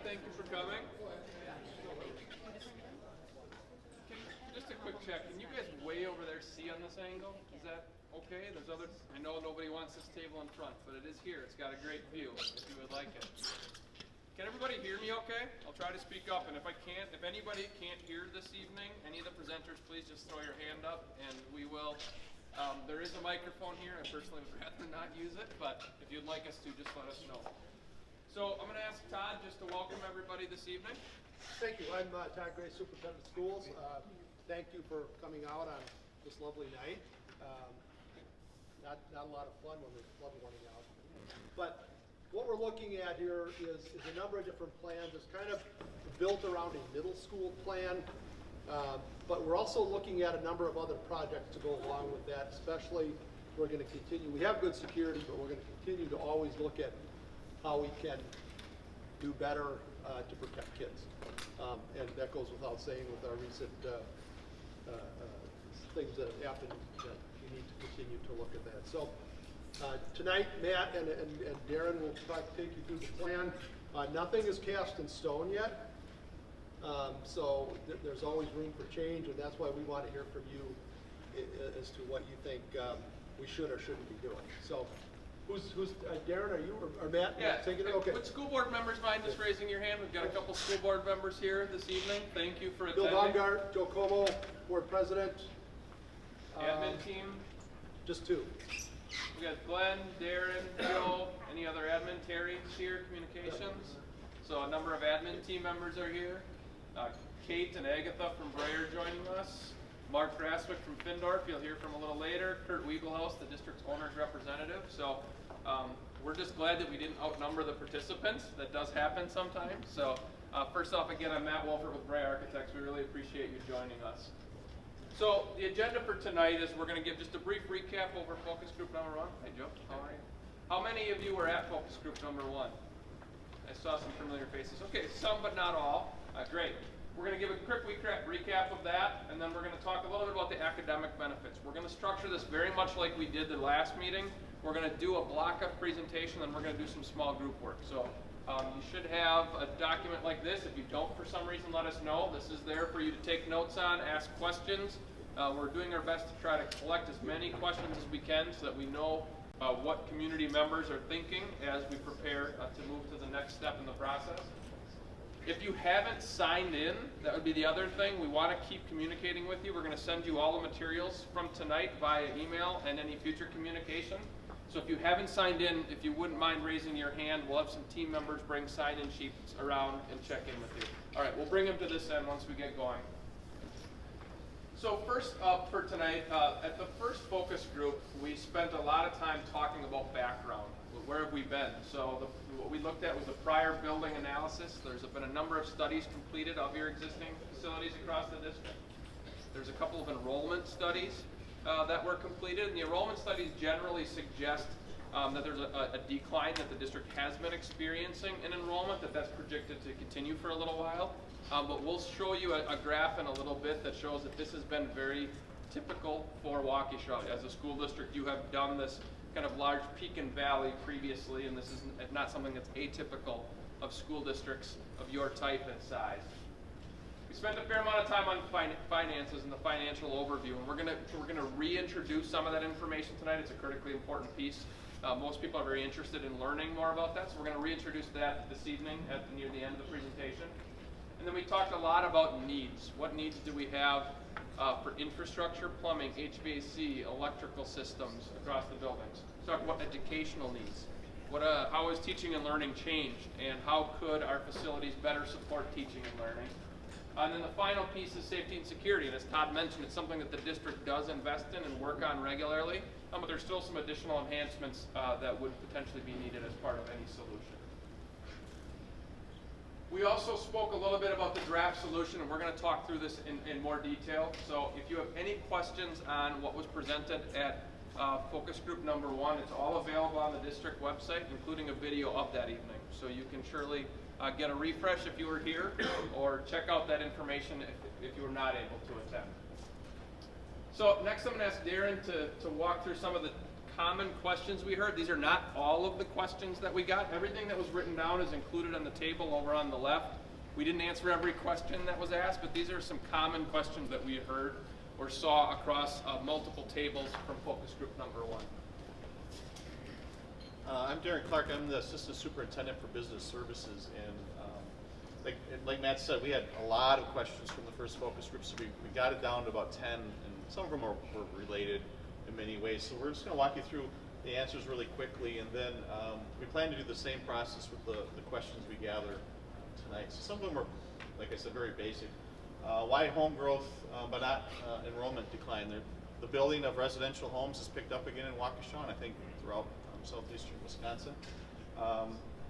Thank you for coming. Just a quick check. Can you guys way over there see on this angle? Is that okay? There's others. I know nobody wants this table in front, but it is here. It's got a great view if you would like it. Can everybody hear me okay? I'll try to speak up, and if anybody can't hear this evening, any of the presenters, please just throw your hand up, and we will. There is a microphone here. I personally would rather not use it, but if you'd like us to, just let us know. So I'm going to ask Todd just to welcome everybody this evening. Thank you. I'm Todd Gray, Superintendent of Schools. Thank you for coming out on this lovely night. Not a lot of fun when there's flood warning out. But what we're looking at here is a number of different plans. It's kind of built around a middle school plan, but we're also looking at a number of other projects to go along with that, especially we're going to continue. We have good security, but we're going to continue to always look at how we can do better to protect kids. And that goes without saying with our recent things that have happened, that we need to continue to look at that. So tonight, Matt and Darren will try to take you through the plan. Nothing is cast in stone yet, so there's always room for change, and that's why we want to hear from you as to what you think we should or shouldn't be doing. So. Who's Darren, are you or Matt? Yeah, taking it? Okay. Would school board members mind just raising your hand? We've got a couple school board members here this evening. Thank you for attending. Bill Baumgart, Joe Como, board president. Admin team? Just two. We got Glenn, Darren, Joe, any other admin? Terry's here, communications. So a number of admin team members are here. Kate and Agatha from Breyer joining us. Mark Graswick from Findorf, you'll hear from a little later. Kurt Wiegelhaus, the district's owner's representative. So we're just glad that we didn't outnumber the participants. That does happen sometimes. So first off, again, I'm Matt Wolfert with Breyer Architects. We really appreciate you joining us. So the agenda for tonight is we're going to give just a brief recap over focus group number 1. Hey, Joe, how are you? How many of you were at focus group number 1? I saw some familiar faces. Okay, some but not all. Great. We're going to give a quick recap of that, and then we're going to talk a little bit about the academic benefits. We're going to structure this very much like we did the last meeting. We're going to do a block of presentation, and we're going to do some small group work. So you should have a document like this. If you don't, for some reason, let us know. This is there for you to take notes on, ask questions. We're doing our best to try to collect as many questions as we can so that we know what community members are thinking as we prepare to move to the next step in the process. If you haven't signed in, that would be the other thing. We want to keep communicating with you. We're going to send you all the materials from tonight via email and any future communication. So if you haven't signed in, if you wouldn't mind raising your hand, we'll have some team members bring sign-in sheets around and check in with you. All right, we'll bring them to this end once we get going. So first up for tonight, at the first focus group, we spent a lot of time talking about background. Where have we been? So what we looked at was the prior building analysis. There's been a number of studies completed of your existing facilities across the district. There's a couple of enrollment studies that were completed, and the enrollment studies generally suggest that there's a decline that the district has been experiencing in enrollment, that's projected to continue for a little while. But we'll show you a graph in a little bit that shows that this has been very typical for Waukesha. As a school district, you have done this kind of large peak and valley previously, and this is not something that's atypical of school districts of your type and size. We spent a fair amount of time on finances and the financial overview, and we're gonna reintroduce some of that information tonight. It's a critically important piece. Most people are very interested in learning more about that, so we're gonna reintroduce that this evening near the end of the presentation. And then we talked a lot about needs. What needs do we have for infrastructure, plumbing, HVAC, electrical systems across the buildings? Talk about educational needs. How has teaching and learning changed, and how could our facilities better support teaching and learning? And then the final piece is safety and security. And as Todd mentioned, it's something that the district does invest in and work on regularly, but there's still some additional enhancements that would potentially be needed as part of any solution. We also spoke a little bit about the draft solution, and we're going to talk through this in more detail. So if you have any questions on what was presented at focus group number 1, it's all available on the district website, including a video of that evening. So you can surely get a refresh if you were here, or check out that information if you were not able to attend. So next I'm going to ask Darren to walk through some of the common questions we heard. These are not all of the questions that we got. Everything that was written down is included on the table over on the left. We didn't answer every question that was asked, but these are some common questions that we heard or saw across multiple tables from focus group number 1. I'm Darren Clark. I'm the Assistant Superintendent for Business Services, and like Matt said, we had a lot of questions from the first focus group, so we got it down to about 10, and some of them were related in many ways. So we're just going to walk you through the answers really quickly, and then we plan to do the same process with the questions we gather tonight. So some of them are, like I said, very basic. Why home growth but not enrollment decline? The building of residential homes has picked up again in Waukesha, and I think throughout southeastern Wisconsin.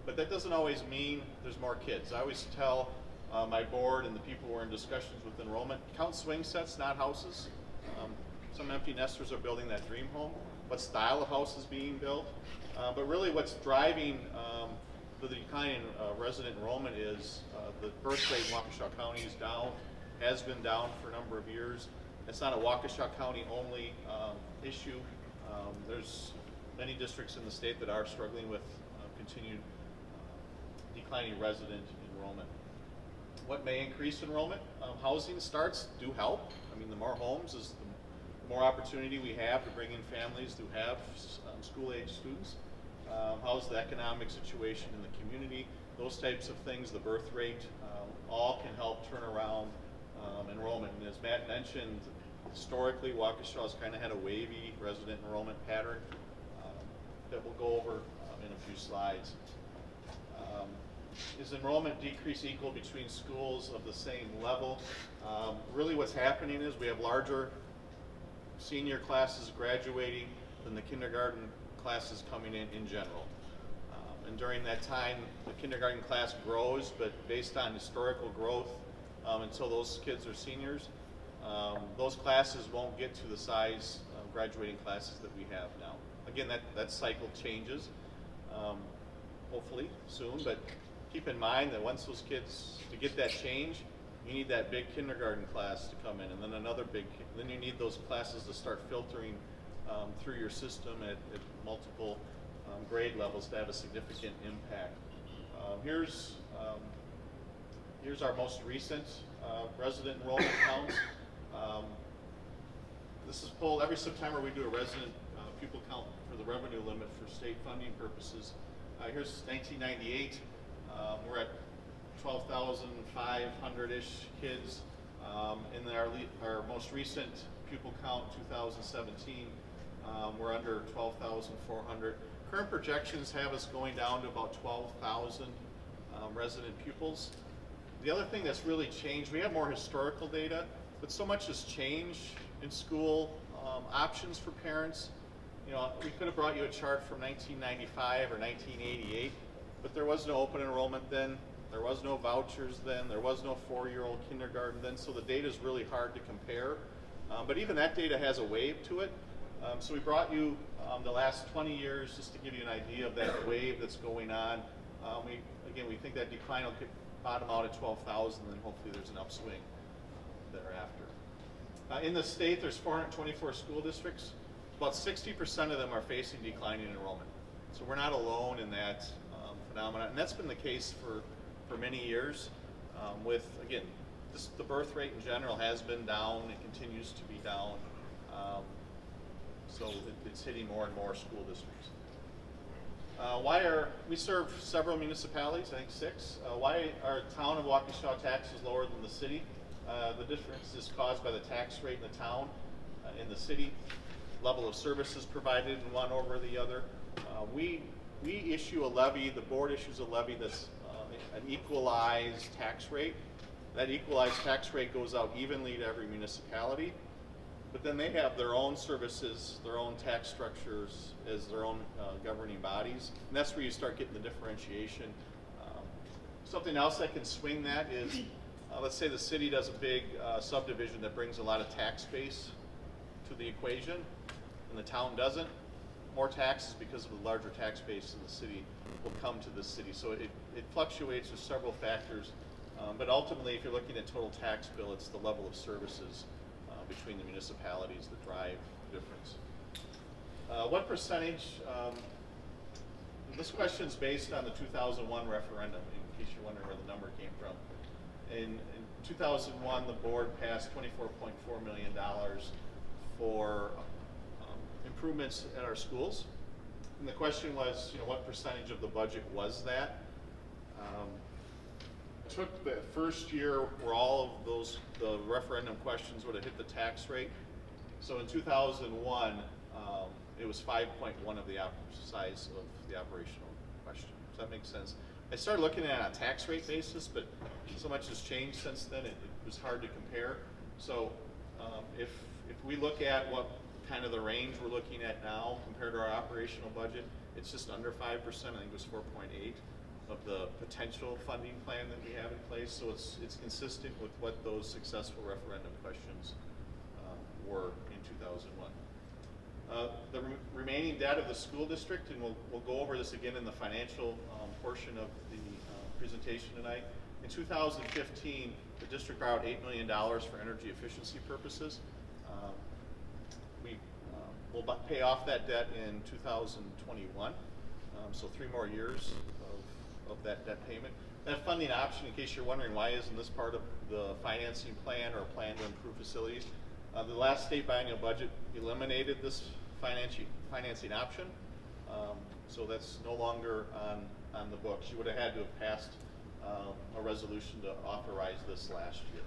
But that doesn't always mean there's more kids. I always tell my board and the people who are in discussions with enrollment, count swing sets, not houses. Some empty nesters are building that dream home. What style of house is being built? But really what's driving the decline in resident enrollment is the birth rate in Waukesha County is down, has been down for a number of years. It's not a Waukesha County only issue. There's many districts in the state that are struggling with continued declining resident enrollment. What may increase enrollment? Housing starts do help. I mean, the more homes is the more opportunity we have to bring in families who have school-age students. How's the economic situation in the community? Those types of things, the birth rate, all can help turn around enrollment. And as Matt mentioned, historically, Waukesha has kind of had a wavy resident enrollment pattern that we'll go over in a few slides. Is enrollment decrease equal between schools of the same level? Really what's happening is we have larger senior classes graduating than the kindergarten classes coming in general. And during that time, the kindergarten class grows, but based on historical growth, until those kids are seniors, those classes won't get to the size of graduating classes that we have now. Again, that cycle changes, hopefully soon, but keep in mind that once those kids, to get that change, you need that big kindergarten class to come in, and then another then you need those classes to start filtering through your system at multiple grade levels to have a significant impact. Here's our most recent resident enrollment counts. This is pulled every September. We do a resident pupil count for the revenue limit for state funding purposes. Here's 1998. We're at 12,500-ish kids. In our most recent pupil count, 2017, we're under 12,400. Current projections have us going down to about 12,000 resident pupils. The other thing that's really changed, we have more historical data, but so much has changed in school options for parents. You know, we could have brought you a chart from 1995 or 1988, but there was no open enrollment then. There was no vouchers then. There was no 4-year-old kindergarten then, so the data is really hard to compare. But even that data has a wave to it. So we brought you the last 20 years just to give you an idea of that wave that's going on. We think that decline will bottom out at 12,000, and then hopefully there's an upswing thereafter. In the state, there's 424 school districts. About 60% of them are facing declining enrollment. So we're not alone in that phenomenon, and that's been the case for many years. With, again, the birth rate in general has been down. It continues to be down. So it's hitting more and more school districts. We serve several municipalities, I think 6. Why are town of Waukesha taxes lower than the city? The difference is caused by the tax rate in the town. In the city, level of services provided in one over the other. We issue a levy, the board issues a levy that's an equalized tax rate. That equalized tax rate goes out evenly to every municipality, but then they have their own services, their own tax structures as their own governing bodies, and that's where you start getting the differentiation. Something else that can swing that is, let's say the city does a big subdivision that brings a lot of tax base to the equation, and the town doesn't. More taxes because of the larger tax base in the city will come to the city. So it fluctuates with several factors, but ultimately if you're looking at total tax bill, it's the level of services between the municipalities that drive the difference. What percentage, this question is based on the 2001 referendum, in case you're wondering where the number came from. In 2001, the board passed $24.4 million for improvements at our schools. And the question was, what percentage of the budget was that? Took the first year where all of those, the referendum questions would have hit the tax rate. So in 2001, it was 5.1 of the size of the operational question. Does that make sense? I started looking at it on a tax rate basis, but so much has changed since then, it was hard to compare. So if we look at what kind of the range we're looking at now compared to our operational budget, it's just under 5%. I think it was 4.8 of the potential funding plan that we have in place. So it's consistent with what those successful referendum questions were in 2001. The remaining debt of the school district, and we'll go over this again in the financial portion of the presentation tonight. In 2015, the district borrowed $8 million for energy efficiency purposes. We'll pay off that debt in 2021, so 3 more years of that debt payment. That funding option, in case you're wondering why isn't this part of the financing plan or plan to improve facilities, the last state biennial budget eliminated this financing option, so that's no longer on the books. You would have had to have passed a resolution to authorize this last year.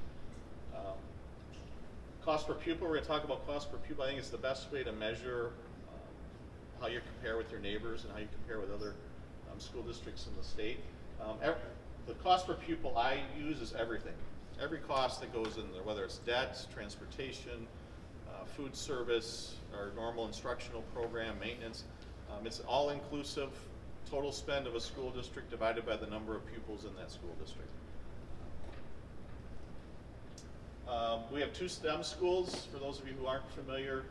Cost per pupil, we're going to talk about cost per pupil. I think it's the best way to measure how you compare with your neighbors and how you compare with other school districts in the state. The cost per pupil I use is everything. Every cost that goes in there, whether it's debt, transportation, food service, our normal instructional program, maintenance, it's all inclusive total spend of a school district divided by the number of pupils in that school district. We have 2 STEM schools, for those of you who aren't familiar.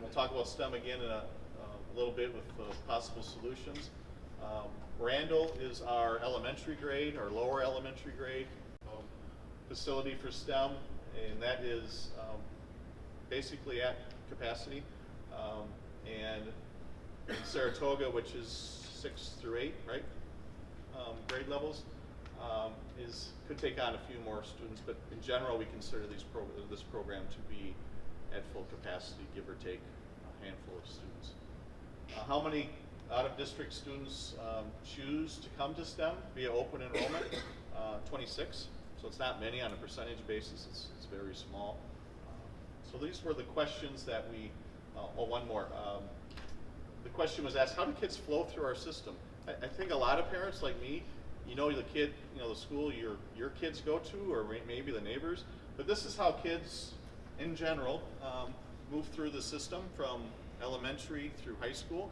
We'll talk about STEM again in a little bit with possible solutions. Randall is our elementary grade, our lower elementary grade facility for STEM, and that is basically at capacity. And Saratoga, which is 6 through 8, right? Grade levels, could take on a few more students, but in general, we consider this program to be at full capacity, give or take a handful of students. How many out-of-district students choose to come to STEM via open enrollment? 26. So it's not many on a percentage basis. It's very small. So these were the questions that we. One more. The question was asked: how do kids flow through our system? I think a lot of parents like me, the kid, the school your kids go to, or maybe the neighbors. But this is how kids, in general, move through the system from elementary through high school.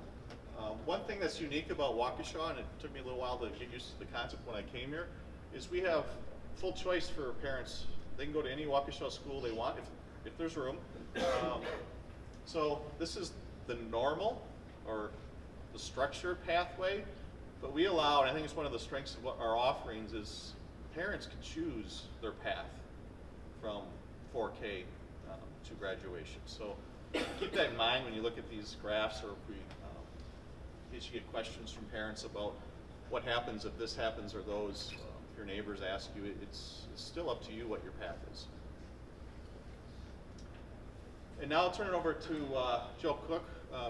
One thing that's unique about Waukesha, and it took me a little while to get used to the concept when I came here, is we have full choice for parents. They can go to any Waukesha school they want if there's room. So this is the normal or the structured pathway, but we allow, and I think it's one of the strengths of what our offerings is, parents can choose their path from 4K to graduation. So keep that in mind when you look at these graphs, or if we, in case you get questions from parents about what happens if this happens or those. If your neighbors ask you, it's still up to you what your path is. And now I'll turn it over to Joe Cook.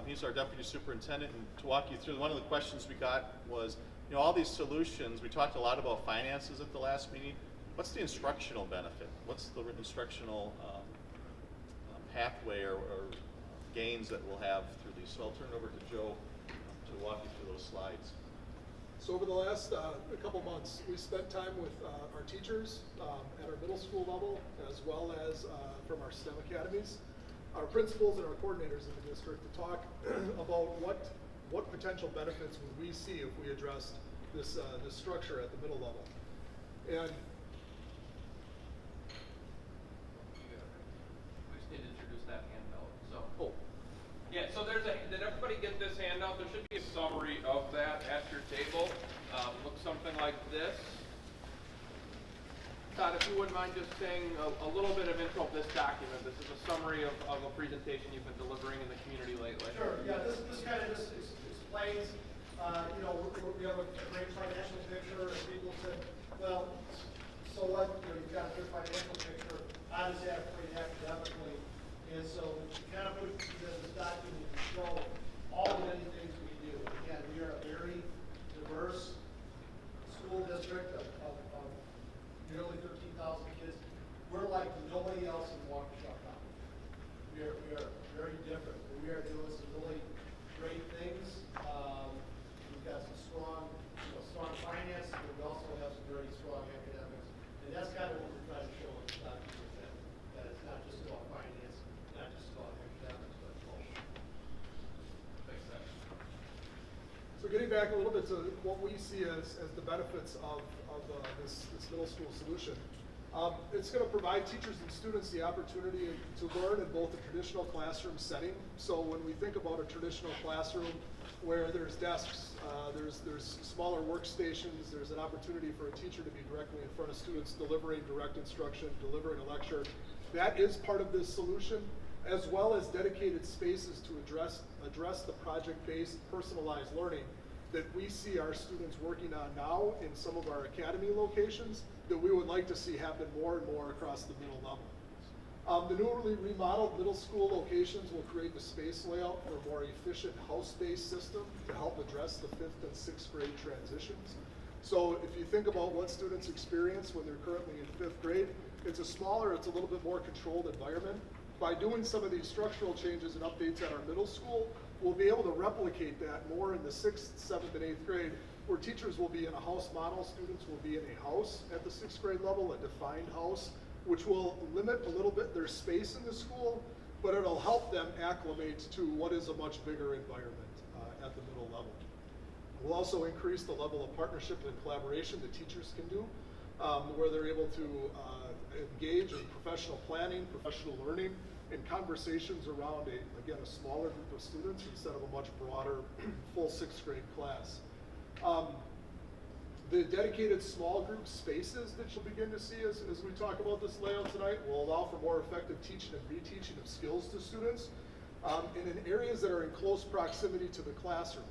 He's our deputy superintendent, and to walk you through, one of the questions we got was, all these solutions, we talked a lot about finances at the last meeting. What's the instructional benefit? What's the instructional pathway or gains that we'll have through these? So I'll turn it over to Joe to walk you through those slides. So over the last couple months, we spent time with our teachers at our middle school level, as well as from our STEM academies, our principals and our coordinators in the district, to talk about what potential benefits would we see if we addressed this structure at the middle level. And we just need to introduce that handout. So, yeah. So did everybody get this handout? There should be a summary of that at your table. Looks something like this. Todd, if you wouldn't mind just saying a little bit of intro of this document. This is a summary of a presentation you've been delivering in the community lately. Sure, yeah, this kind of just explains, you know, we have a great financial picture, and people said, well, so what, you know, you've got a good financial picture, how does that play academically? And so we kind of put this document to show all the many things we do. Again, we are a very diverse school district of nearly 13,000 kids. We're like nobody else in Waukesha County. We are very different. We are doing some really great things. We've got some strong finance, but we also have some very strong academics. And that's kind of what we're trying to show in this document, that it's not just about finance, not just about academics, but both. Makes sense. So getting back a little bit to what we see as the benefits of this middle school solution, it's going to provide teachers and students the opportunity to learn in both a traditional classroom setting. So when we think about a traditional classroom where there's desks, there's smaller workstations, there's an opportunity for a teacher to be directly in front of students delivering direct instruction, delivering a lecture. That is part of this solution, as well as dedicated spaces to address the project-based personalized learning that we see our students working on now in some of our academy locations that we would like to see happen more and more across the middle level. The newly remodeled middle school locations will create the space layout for a more efficient house-based system to help address the 5th and 6th grade transitions. So if you think about what students experience when they're currently in 5th grade, it's a little bit more controlled environment. By doing some of these structural changes and updates at our middle school, we'll be able to replicate that more in the 6th, 7th, and 8th grade, where teachers will be in a house model, students will be in a house at the 6th grade level, a defined house, which will limit a little bit their space in the school, but it'll help them acclimate to what is a much bigger environment at the middle level. We'll also increase the level of partnership and collaboration that teachers can do, where they're able to engage in professional planning, professional learning, and conversations around a smaller group of students instead of a much broader full 6th grade class. The dedicated small group spaces that you'll begin to see as we talk about this layout tonight will allow for more effective teaching and reteaching of skills to students and in areas that are in close proximity to the classroom.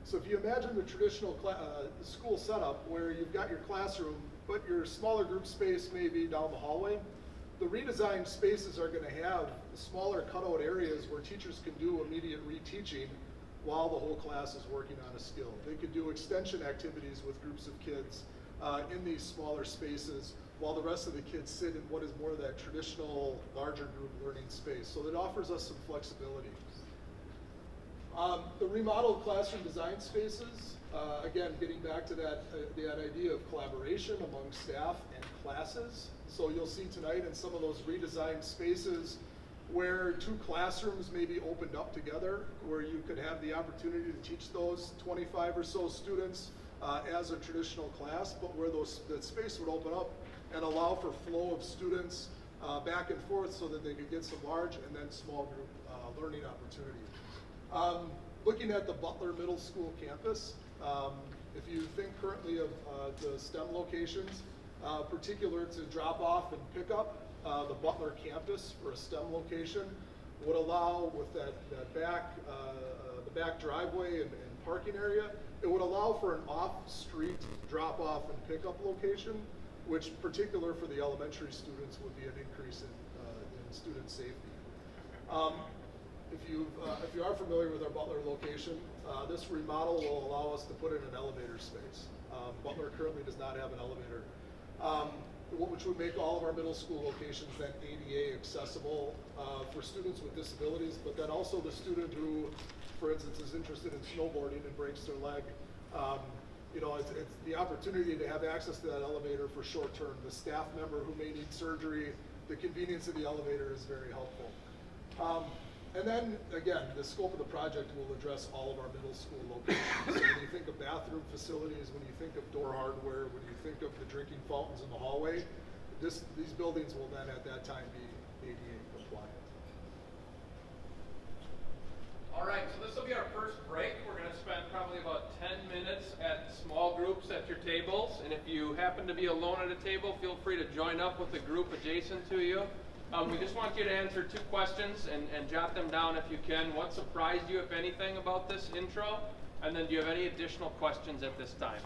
So if you imagine the traditional school setup where you've got your classroom, but your smaller group space may be down the hallway, the redesigned spaces are going to have smaller cutout areas where teachers can do immediate reteaching while the whole class is working on a skill. They could do extension activities with groups of kids in these smaller spaces while the rest of the kids sit in what is more of that traditional larger group learning space. So it offers us some flexibility. The remodeled classroom design spaces, again, getting back to that idea of collaboration among staff and classes. So you'll see tonight in some of those redesigned spaces where 2 classrooms may be opened up together, where you could have the opportunity to teach those 25 or so students as a traditional class, but where that space would open up and allow for flow of students back and forth so that they could get some large and then small group learning opportunity. Looking at the Butler Middle School campus, if you think currently of the STEM locations, particular to drop off and pick up, the Butler campus for a STEM location would allow, with the back driveway and parking area, it would allow for an off-street drop-off and pickup location, which, particular for the elementary students, would be an increase in student safety. If you are familiar with our Butler location, this remodel will allow us to put in an elevator space. Butler currently does not have an elevator. Which would make all of our middle school locations then ADA accessible for students with disabilities, but then also the student who, for instance, is interested in snowboarding and breaks their leg. It's the opportunity to have access to that elevator for short term. The staff member who may need surgery, the convenience of the elevator is very helpful. And then, again, the scope of the project will address all of our middle school locations. So when you think of bathroom facilities, when you think of door hardware, when you think of the drinking fountains in the hallway, these buildings will then at that time be ADA compliant. All right, so this will be our first break. We're going to spend probably about 10 minutes at small groups at your tables. And if you happen to be alone at a table, feel free to join up with the group adjacent to you. We just want you to answer 2 questions and jot them down if you can. What surprised you, if anything, about this intro? And then do you have any additional questions at this time?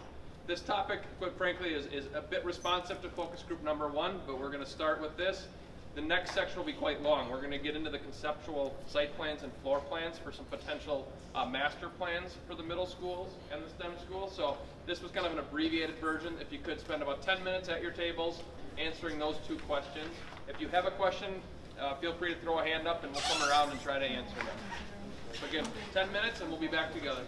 This topic, quite frankly, is a bit responsive to focus group number 1, but we're going to start with this. The next section will be quite long. We're going to get into the conceptual site plans and floor plans for some potential master plans for the middle schools and the STEM schools. So this was kind of an abbreviated version. If you could spend about 10 minutes at your tables answering those 2 questions. If you have a question, feel free to throw a hand up and we'll come around and try to answer them. So again, 10 minutes and we'll be back together.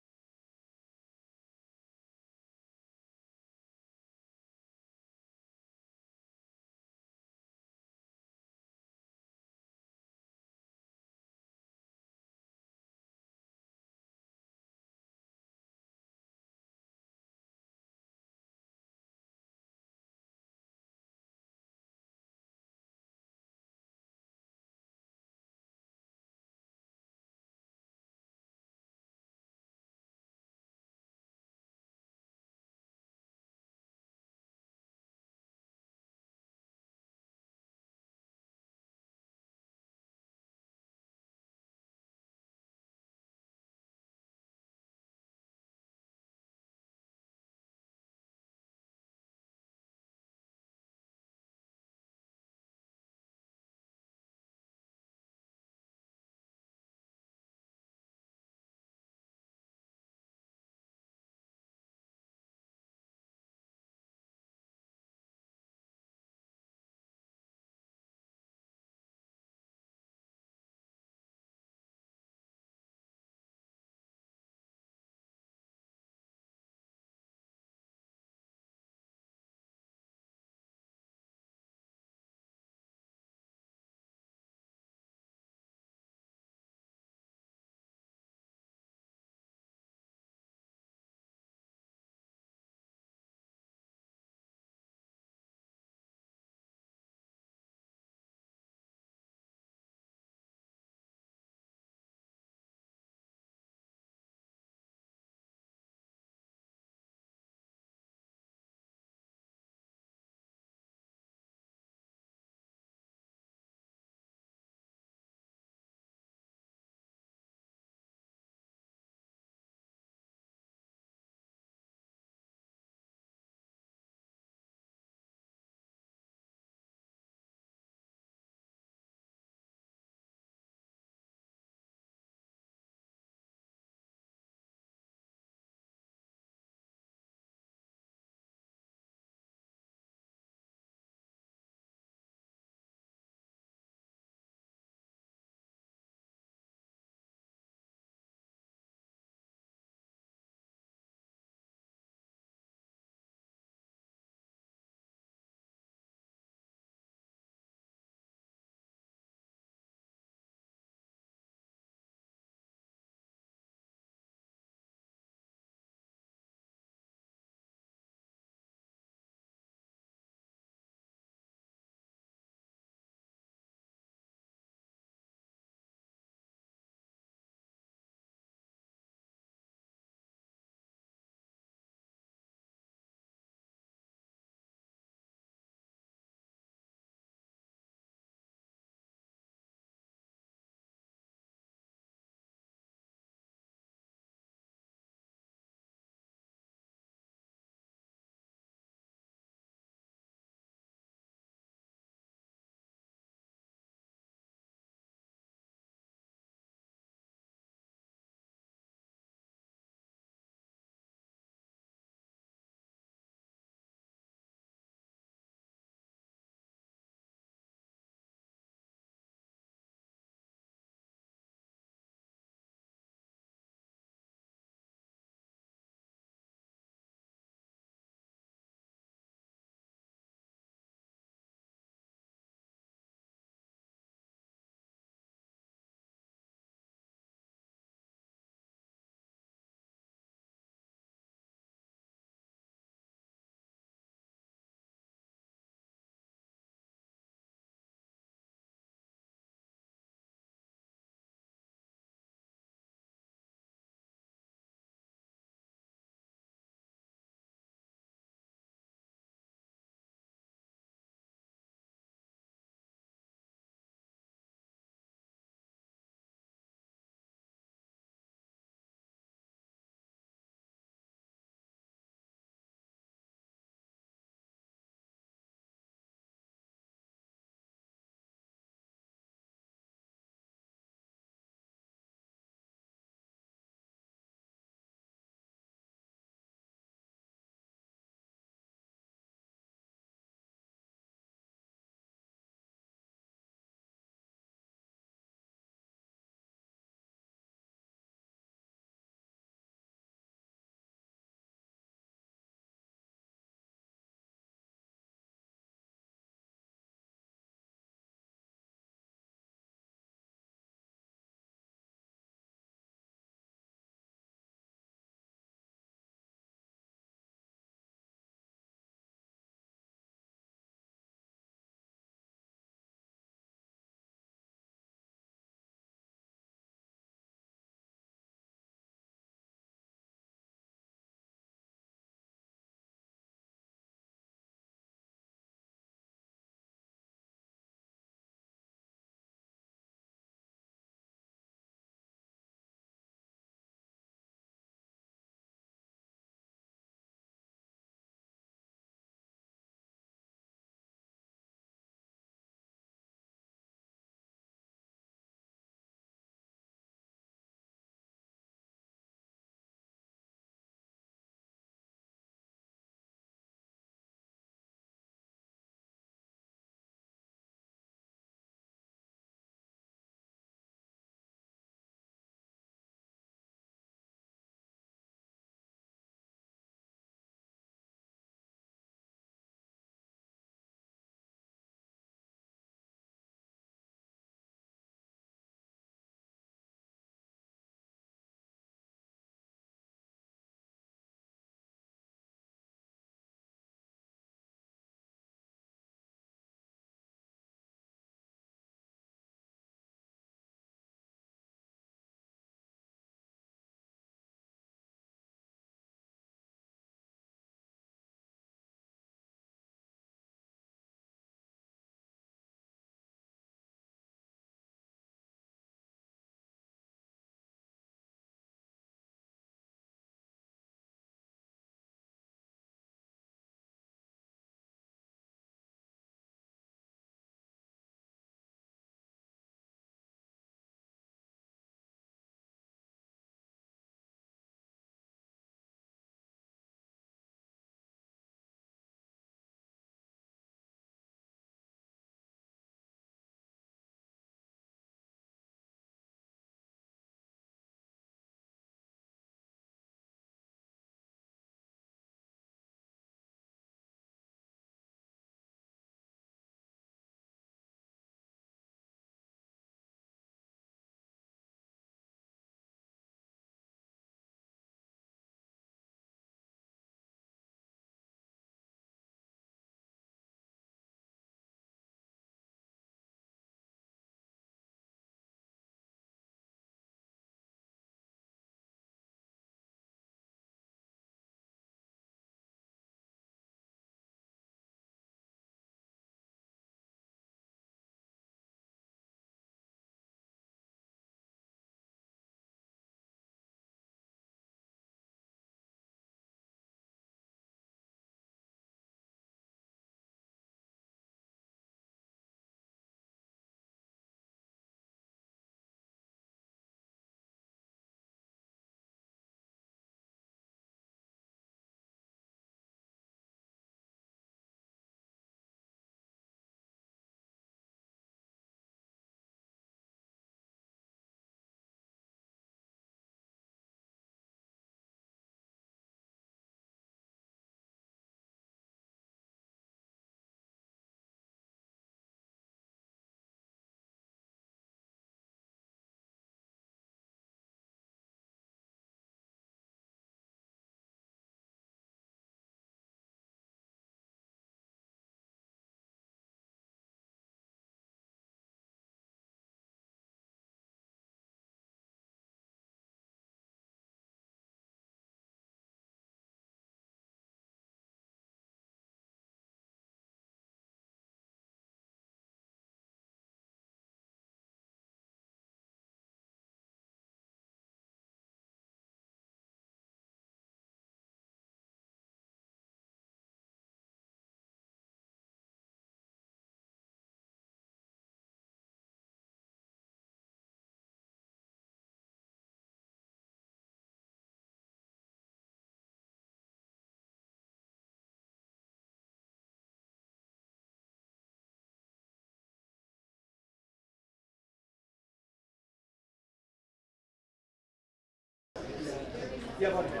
Yeah, 1 minute.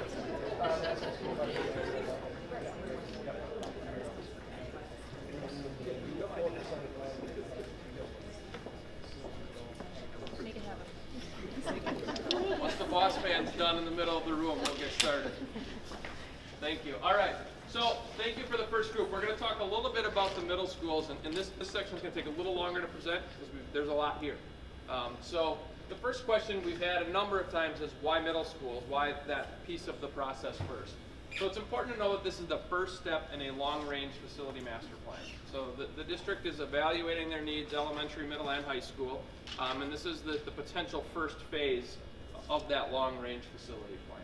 Once the boss man's done in the middle of the room, we'll get started. Thank you. All right. So thank you for the first group. We're going to talk a little bit about the middle schools, and this section is going to take a little longer to present because there's a lot here. So the first question we've had a number of times is why middle schools? Why that piece of the process first? So it's important to know that this is the first step in a long-range facility master plan. So the district is evaluating their needs, elementary, middle, and high school, and this is the potential first phase of that long-range facility plan.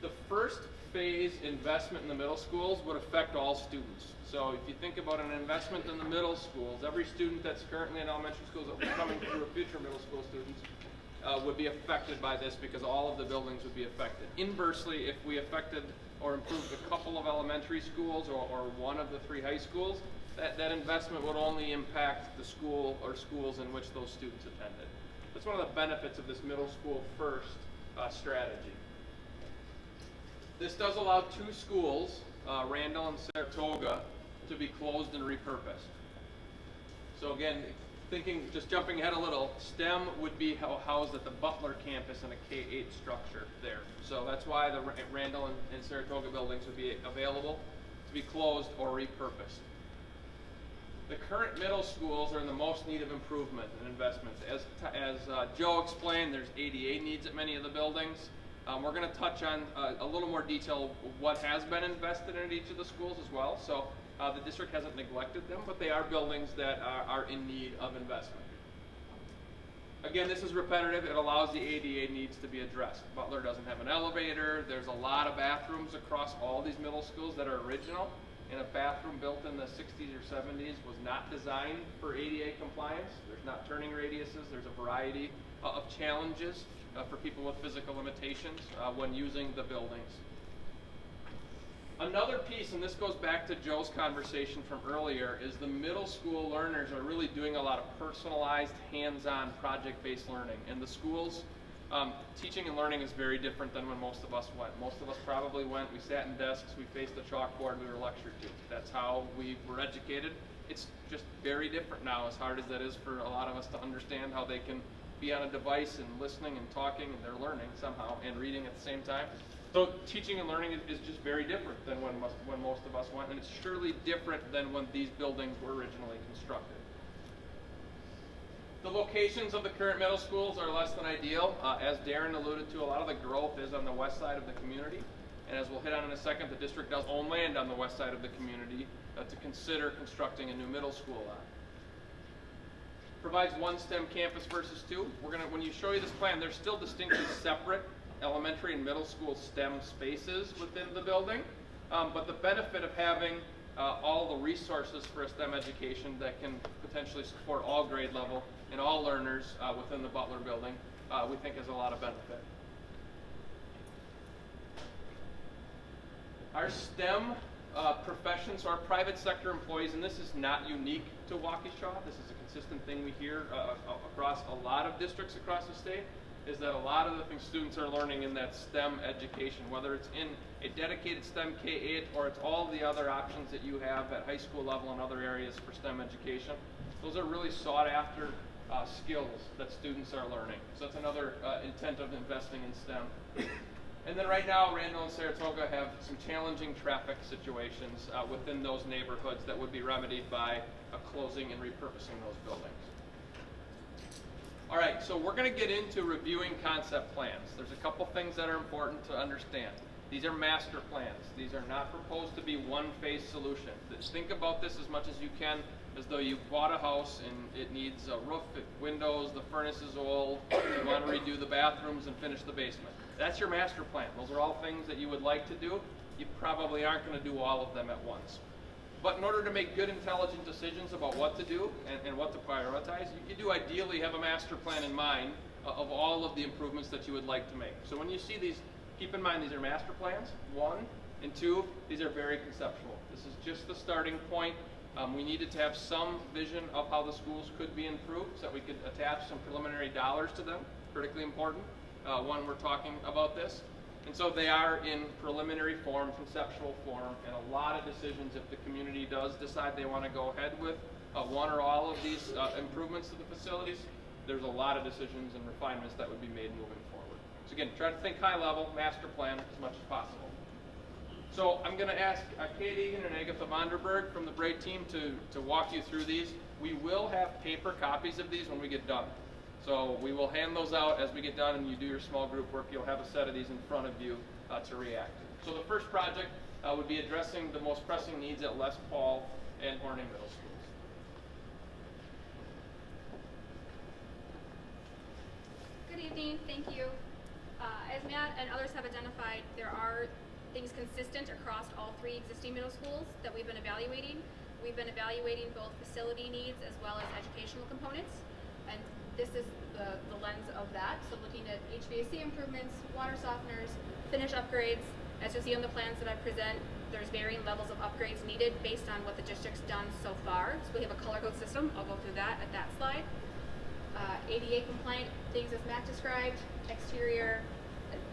The first phase investment in the middle schools would affect all students. So if you think about an investment in the middle schools, every student that's currently in elementary schools that will be coming through future middle school students would be affected by this because all of the buildings would be affected. Inversely, if we affected or improved a couple of elementary schools or one of the 3 high schools, that investment would only impact the school or schools in which those students attended. That's one of the benefits of this middle school first strategy. This does allow 2 schools, Randall and Saratoga, to be closed and repurposed. So again, just jumping ahead a little, STEM would be housed at the Butler campus in a K-8 structure there. So that's why the Randall and Saratoga buildings would be available to be closed or repurposed. The current middle schools are in the most need of improvement and investments. As Joe explained, there's ADA needs at many of the buildings. We're going to touch on a little more detail what has been invested in each of the schools as well. So the district hasn't neglected them, but they are buildings that are in need of investment. Again, this is repetitive. It allows the ADA needs to be addressed. Butler doesn't have an elevator. There's a lot of bathrooms across all these middle schools that are original. And a bathroom built in the 60s or 70s was not designed for ADA compliance. There's not turning radiuses. There's a variety of challenges for people with physical limitations when using the buildings. Another piece, and this goes back to Joe's conversation from earlier, is the middle school learners are really doing a lot of personalized, hands-on, project-based learning. In the schools, teaching and learning is very different than when most of us went. Most of us probably went, we sat in desks, we faced a chalkboard, we were lectured to. That's how we were educated. It's just very different now, as hard as that is for a lot of us to understand how they can be on a device and listening and talking, and they're learning somehow, and reading at the same time. So teaching and learning is just very different than when most of us went, and it's surely different than when these buildings were originally constructed. The locations of the current middle schools are less than ideal. As Darren alluded to, a lot of the growth is on the west side of the community, and as we'll hit on in a second, the district does own land on the west side of the community to consider constructing a new middle school on. Provides 1 STEM campus versus 2. When you show you this plan, there's still distinctly separate elementary and middle school STEM spaces within the building, but the benefit of having all the resources for a STEM education that can potentially support all grade level and all learners within the Butler building, we think is a lot of benefit. Our STEM professions, so our private sector employees, and this is not unique to Waukesha, this is a consistent thing we hear across a lot of districts across the state, is that a lot of the things students are learning in that STEM education, whether it's in a dedicated STEM K-8 or it's all the other options that you have at high school level and other areas for STEM education, those are really sought after skills that students are learning. So that's another intent of investing in STEM. And then right now, Randall and Saratoga have some challenging traffic situations within those neighborhoods that would be remedied by closing and repurposing those buildings. All right, so we're going to get into reviewing concept plans. There's a couple things that are important to understand. These are master plans. These are not proposed to be one-phase solution. Think about this as much as you can as though you bought a house and it needs a roof, windows, the furnace is old, you want to redo the bathrooms and finish the basement. That's your master plan. Those are all things that you would like to do. You probably aren't going to do all of them at once. But in order to make good, intelligent decisions about what to do and what to prioritize, you do ideally have a master plan in mind of all of the improvements that you would like to make. So when you see these, keep in mind these are master plans, 1, and 2, these are very conceptual. This is just the starting point. We needed to have some vision of how the schools could be improved so that we could attach some preliminary dollars to them, critically important when we're talking about this. And so they are in preliminary form, conceptual form, and a lot of decisions, if the community does decide they want to go ahead with one or all of these improvements to the facilities, there's a lot of decisions and refinements that would be made moving forward. So again, try to think high level, master plan as much as possible. So I'm going to ask Kate Egan and Agatha Vonderberg from the Braid team to walk you through these. We will have paper copies of these when we get done. So we will hand those out as we get done and you do your small group work. You'll have a set of these in front of you to react to. So the first project would be addressing the most pressing needs at Les Paul and Horning Middle Schools. Good evening, thank you. As Matt and others have identified, there are things consistent across all three existing middle schools that we've been evaluating. We've been evaluating both facility needs as well as educational components, and this is the lens of that. So looking at HVAC improvements, water softeners, finish upgrades. As you'll see on the plans that I present, there's varying levels of upgrades needed based on what the district's done so far. So we have a color code system. I'll go through that at that slide. ADA compliant things as Matt described, exterior.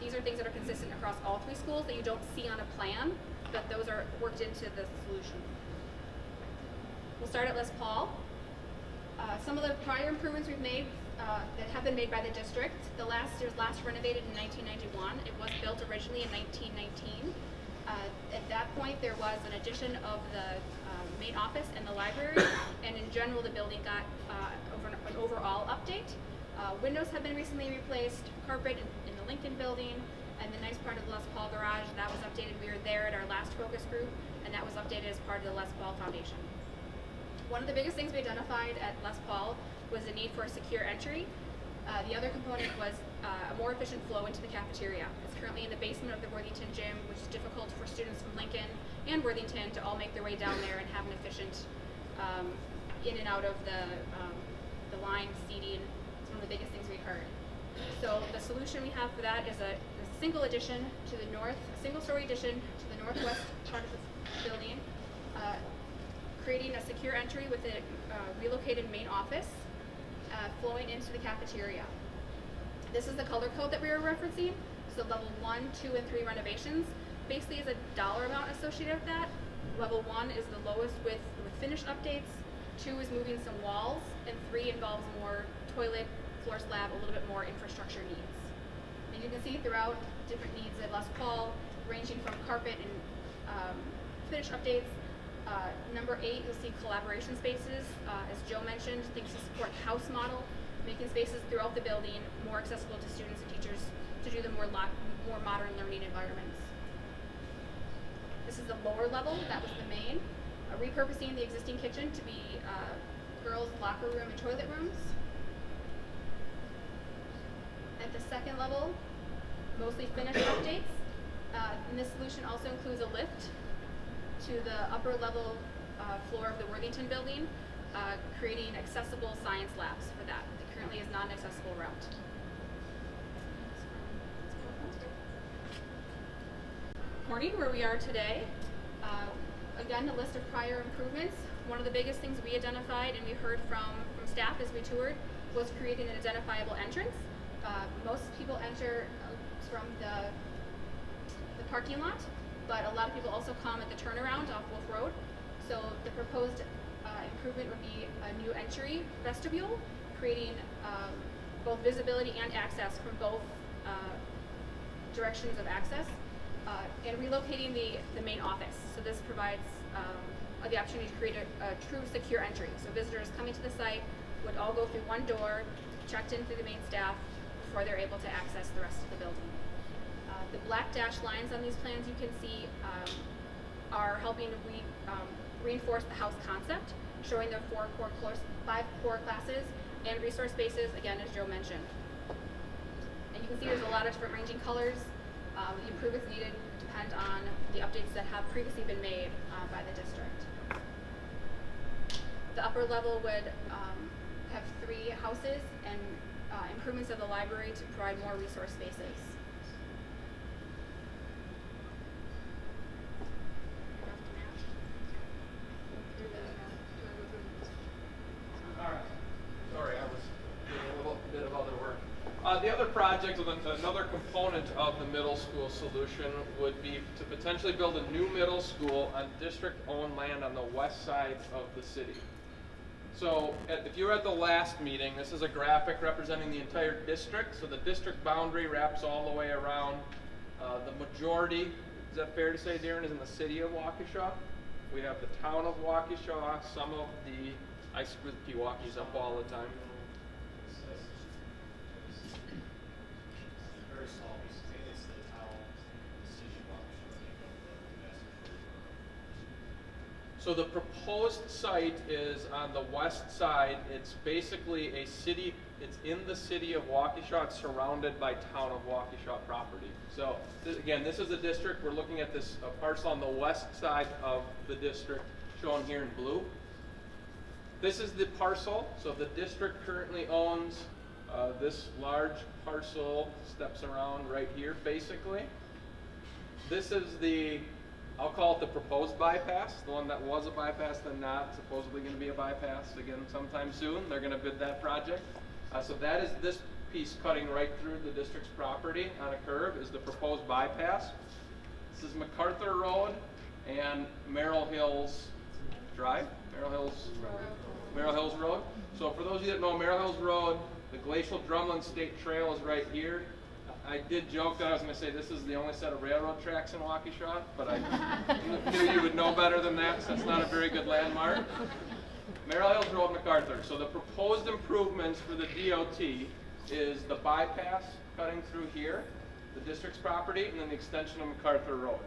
These are things that are consistent across all three schools that you don't see on a plan, but those are worked into the solution. We'll start at Les Paul. Some of the prior improvements we've made that have been made by the district. It was last renovated in 1991. It was built originally in 1919. At that point, there was an addition of the main office and the library, and in general, the building got an overall update. Windows have been recently replaced, carpet in the Lincoln building, and the nice part of the Les Paul garage, that was updated. We were there at our last focus group, and that was updated as part of the Les Paul Foundation. One of the biggest things we identified at Les Paul was the need for a secure entry. The other component was a more efficient flow into the cafeteria. It's currently in the basement of the Worthington gym, which is difficult for students from Lincoln and Worthington to all make their way down there and have an efficient in and out of the line seating. It's one of the biggest things we heard. So the solution we have for that is a single addition to the north, a single-story addition to the northwest part of the building, creating a secure entry with a relocated main office flowing into the cafeteria. This is the color code that we were referencing. So level 1, 2, and 3 renovations basically is a dollar amount associated with that. Level 1 is the lowest with finish updates, 2 is moving some walls, and 3 involves more toilet, floor slab, a little bit more infrastructure needs. And you can see throughout different needs at Les Paul, ranging from carpet and finish updates. Number 8, you'll see collaboration spaces. As Joe mentioned, things to support house model, making spaces throughout the building more accessible to students and teachers to do the more modern learning environments. This is the lower level, that was the main. Repurposing the existing kitchen to be girls' locker room and toilet rooms. At the second level, mostly finished updates. And this solution also includes a lift to the upper level floor of the Worthington building, creating accessible science labs for that. It currently is not an accessible route. Horning, where we are today. Again, a list of prior improvements. One of the biggest things we identified and we heard from staff as we toured was creating an identifiable entrance. Most people enter from the parking lot, but a lot of people also come at the turnaround off Wolf Road. So the proposed improvement would be a new entry vestibule, creating both visibility and access from both directions of access, and relocating the main office. So this provides the opportunity to create a true secure entry. So visitors coming to the site would all go through one door, checked in through the main staff, before they're able to access the rest of the building. The black dashed lines on these plans you can see are helping to reinforce the house concept, showing the 5 core classes and resource spaces, again, as Joe mentioned. And you can see there's a lot of different ranging colors. The improvements needed depend on the updates that have previously been made by the district. The upper level would have 3 houses and improvements of the library to provide more resource spaces. project, another component of the middle school solution would be to potentially build a new middle school on district-owned land on the west side of the city. So if you were at the last meeting, this is a graphic representing the entire district. So the district boundary wraps all the way around. The majority, is that fair to say, Darren, is in the city of Waukesha? We have the town of Waukesha, some of the, I screw the Pewaukees up all the time. Very small piece. It's the town, the city of Waukesha make up the vast majority. So the proposed site is on the west side. It's basically a city, it's in the city of Waukesha. It's surrounded by town of Waukesha property. So again, this is the district. We're looking at this parcel on the west side of the district, shown here in blue. This is the parcel. So the district currently owns this large parcel, steps around right here basically. This is the, I'll call it the proposed bypass, the one that was a bypass, then not, supposedly going to be a bypass again sometime soon. They're going to bid that project. So that is this piece cutting right through the district's property on a curve is the proposed bypass. This is MacArthur Road and Merrill Hills Drive, Merrill Hills Road. So for those of you that know Merrill Hills Road, the Glacial Drumlin State Trail is right here. I did joke that I was going to say this is the only set of railroad tracks in Waukesha, but I knew you would know better than that, so it's not a very good landmark. Merrill Hills Road, MacArthur. So the proposed improvements for the DOT is the bypass cutting through here, the district's property, and then the extension of MacArthur Road.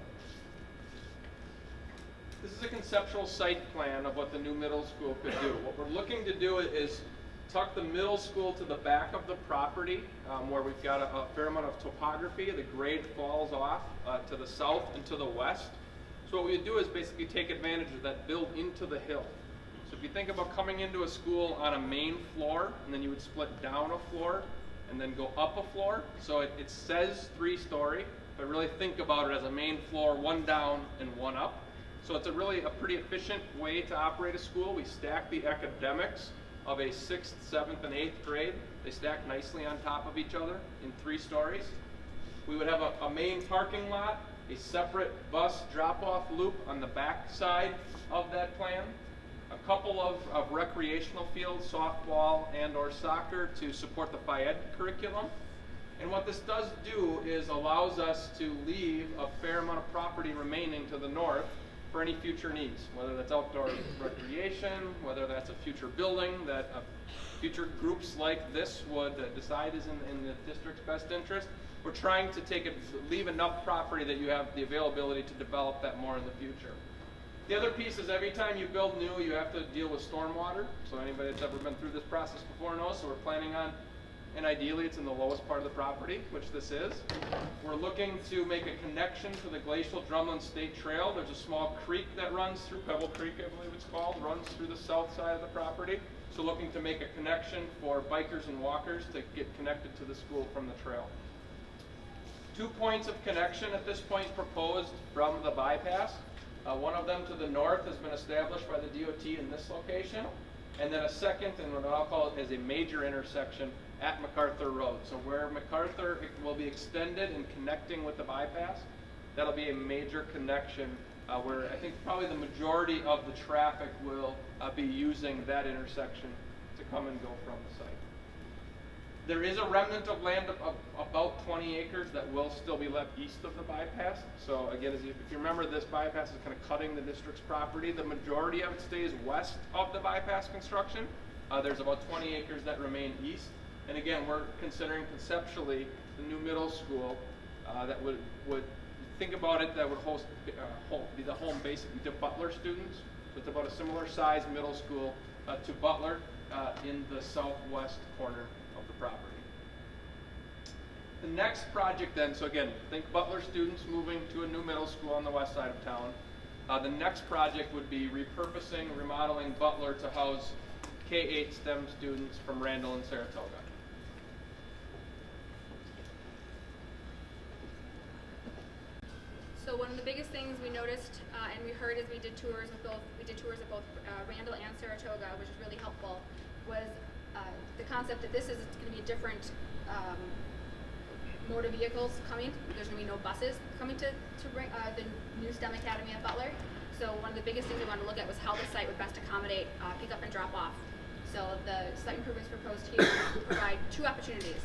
This is a conceptual site plan of what the new middle school could do. What we're looking to do is tuck the middle school to the back of the property where we've got a fair amount of topography. The grade falls off to the south and to the west. So what we would do is basically take advantage of that build into the hill. So if you think about coming into a school on a main floor, and then you would split down a floor and then go up a floor. So it says 3-story, but really think about it as a main floor, one down and one up. So it's a pretty efficient way to operate a school. We stack the academics of a 6th, 7th, and 8th grade. They stack nicely on top of each other in 3 stories. We would have a main parking lot, a separate bus drop-off loop on the back side of that plan, a couple of recreational fields, softball and or soccer to support the Phi-Ed curriculum. And what this does do is allows us to leave a fair amount of property remaining to the north for any future needs, whether that's outdoor recreation, whether that's a future building that future groups like this would decide is in the district's best interest. We're trying to leave enough property that you have the availability to develop that more in the future. The other piece is every time you build new, you have to deal with stormwater. So anybody that's ever been through this process before knows, so we're planning on, and ideally it's in the lowest part of the property, which this is. We're looking to make a connection to the Glacial Drumlin State Trail. There's a small creek that runs through, Pebble Creek I believe it's called, runs through the south side of the property. So looking to make a connection for bikers and walkers to get connected to the school from the trail. 2 points of connection at this point proposed from the bypass. One of them to the north has been established by the DOT in this location. And then a second, and what I'll call it as a major intersection at MacArthur Road. So where MacArthur will be extended and connecting with the bypass, that'll be a major connection where I think probably the majority of the traffic will be using that intersection to come and go from the site. There is a remnant of land of about 20 acres that will still be left east of the bypass. So again, if you remember, this bypass is kind of cutting the district's property. The majority of it stays west of the bypass construction. There's about 20 acres that remain east. And again, we're considering conceptually the new middle school that would think about it, that would be the home basically to Butler students. With about a similar size middle school to Butler in the southwest corner of the property. The next project then, so again, think Butler students moving to a new middle school on the west side of town. The next project would be repurposing, remodeling Butler to house K-8 STEM students from Randall and Saratoga. So one of the biggest things we noticed and we heard as we did tours of both Randall and Saratoga, which is really helpful, was the concept that this is going to be a different motor vehicles coming. There's going to be no buses coming to bring the new STEM Academy at Butler. So one of the biggest things we wanted to look at was how the site would best accommodate pick up and drop off. So the site improvements proposed here provide two opportunities.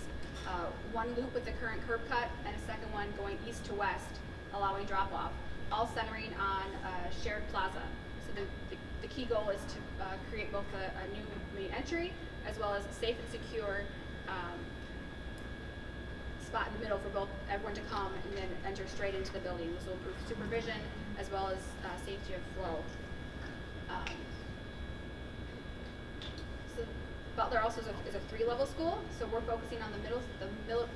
One loop with the current curb cut and a second one going east to west, allowing drop off, all centering on a shared plaza. So the key goal is to create both a new main entry as well as a safe and secure spot in the middle for both everyone to come and then enter straight into the building. This will improve supervision as well as safety of flow. So Butler also is a 3-level school, so we're focusing on the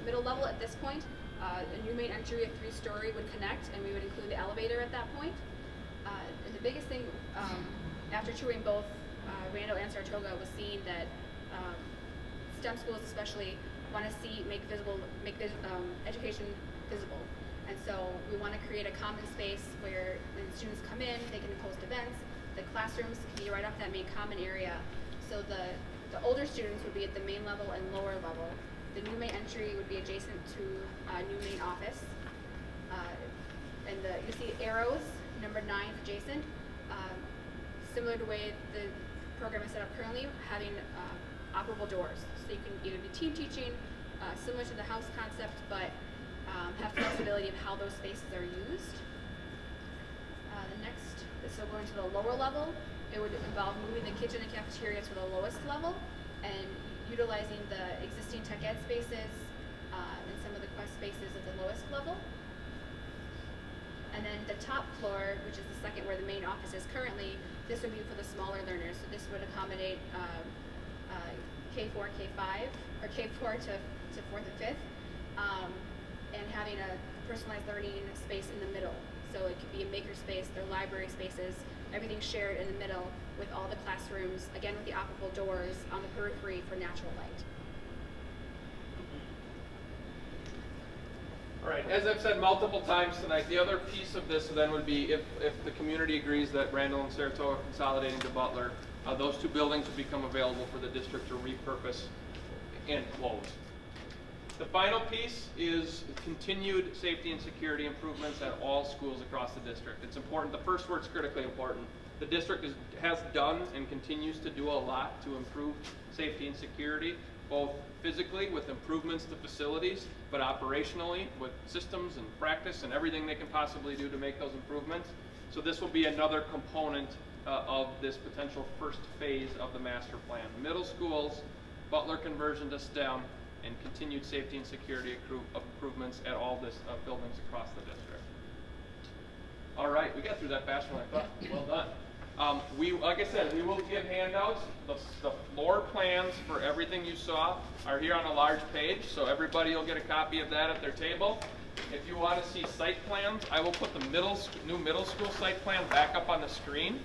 middle level at this point. A new main entry of 3-story would connect, and we would include the elevator at that point. And the biggest thing after touring both Randall and Saratoga was seeing that STEM schools especially want to make education visible. And so we want to create a common space where when students come in, they can host events. The classrooms can be right off that main common area. So the older students would be at the main level and lower level. The new main entry would be adjacent to new main office. And you see arrows, number 9 is adjacent. Similar to the way the program is set up currently, having operable doors. So you can either be team teaching, similar to the house concept, but have flexibility of how those spaces are used. So going to the lower level, it would involve moving the kitchen and cafeteria to the lowest level and utilizing the existing tech ed spaces and some of the quest spaces at the lowest level. And then the top floor, which is the second where the main office is currently, this would be for the smaller learners. So this would accommodate K4, K5, or K4 to 4th and 5th, and having a personalized learning space in the middle. So it could be a maker space, their library spaces, everything shared in the middle with all the classrooms, again with the operable doors on the periphery for natural light. All right, as I've said multiple times tonight, the other piece of this then would be if the community agrees that Randall and Saratoga are consolidating to Butler, those 2 buildings would become available for the district to repurpose and close. The final piece is continued safety and security improvements at all schools across the district. It's important. The first word's critically important. The district has done and continues to do a lot to improve safety and security, both physically with improvements to facilities, but operationally with systems and practice and everything they can possibly do to make those improvements. So this will be another component of this potential first phase of the master plan. Middle schools, Butler conversion to STEM, and continued safety and security improvements at all buildings across the district. All right, we got through that faster than I thought. Well done. Like I said, we will give handouts. The floor plans for everything you saw are here on a large page, so everybody will get a copy of that at their table. If you want to see site plans, I will put the new middle school site plan back up on the screen.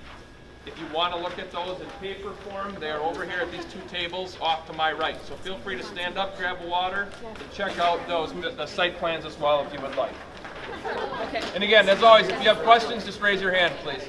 If you want to look at those in paper form, they're over here at these 2 tables off to my right. So feel free to stand up, grab a water, and check out the site plans as well if you would like. Okay. And again, as always, if you have questions, just raise your hand, please.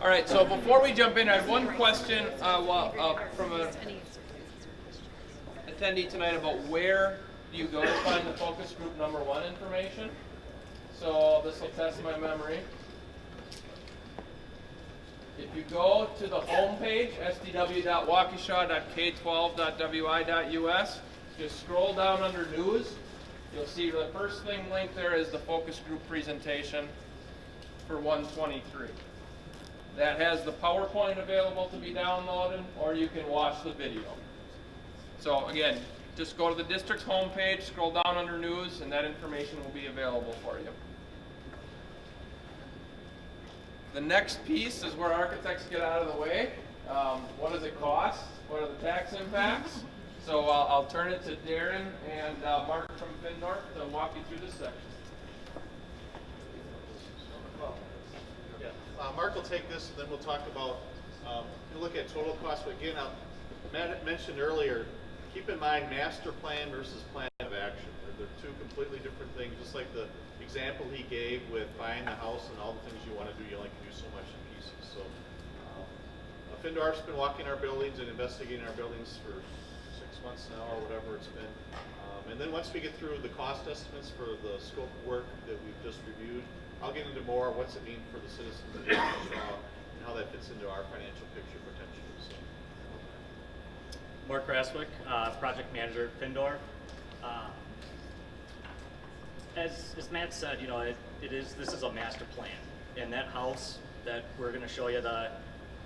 All right, so before we jump in, I have one question from an attendee tonight about where do you go to find the focus group number 1 information. So this will test my memory. If you go to the home page, sdw.waukesha.k12.wi.us, just scroll down under news. You'll see the first thing linked there is the focus group presentation for 123. That has the PowerPoint available to be downloaded, or you can watch the video. So again, just go to the district's homepage, scroll down under news, and that information will be available for you. The next piece is where architects get out of the way. What does it cost? What are the tax impacts? So I'll turn it to Darren and Mark from Findorf to walk you through this section. Mark will take this, and then we'll talk about, we'll look at total cost. But again, Matt mentioned earlier, keep in mind master plan versus plan of action. They're two completely different things, just like the example he gave with buying the house and all the things you want to do, you only can do so much in pieces. So Findorf's been walking our buildings and investigating our buildings for 6 months now, or whatever it's been. And then once we get through the cost estimates for the scope of work that we've just reviewed, I'll get into more what's it mean for the citizens of Waukesha and how that fits into our financial picture potentially. So. Mark Raswick, project manager at Findorf. As Matt said, you know, this is a master plan, and that house that we're going to show you the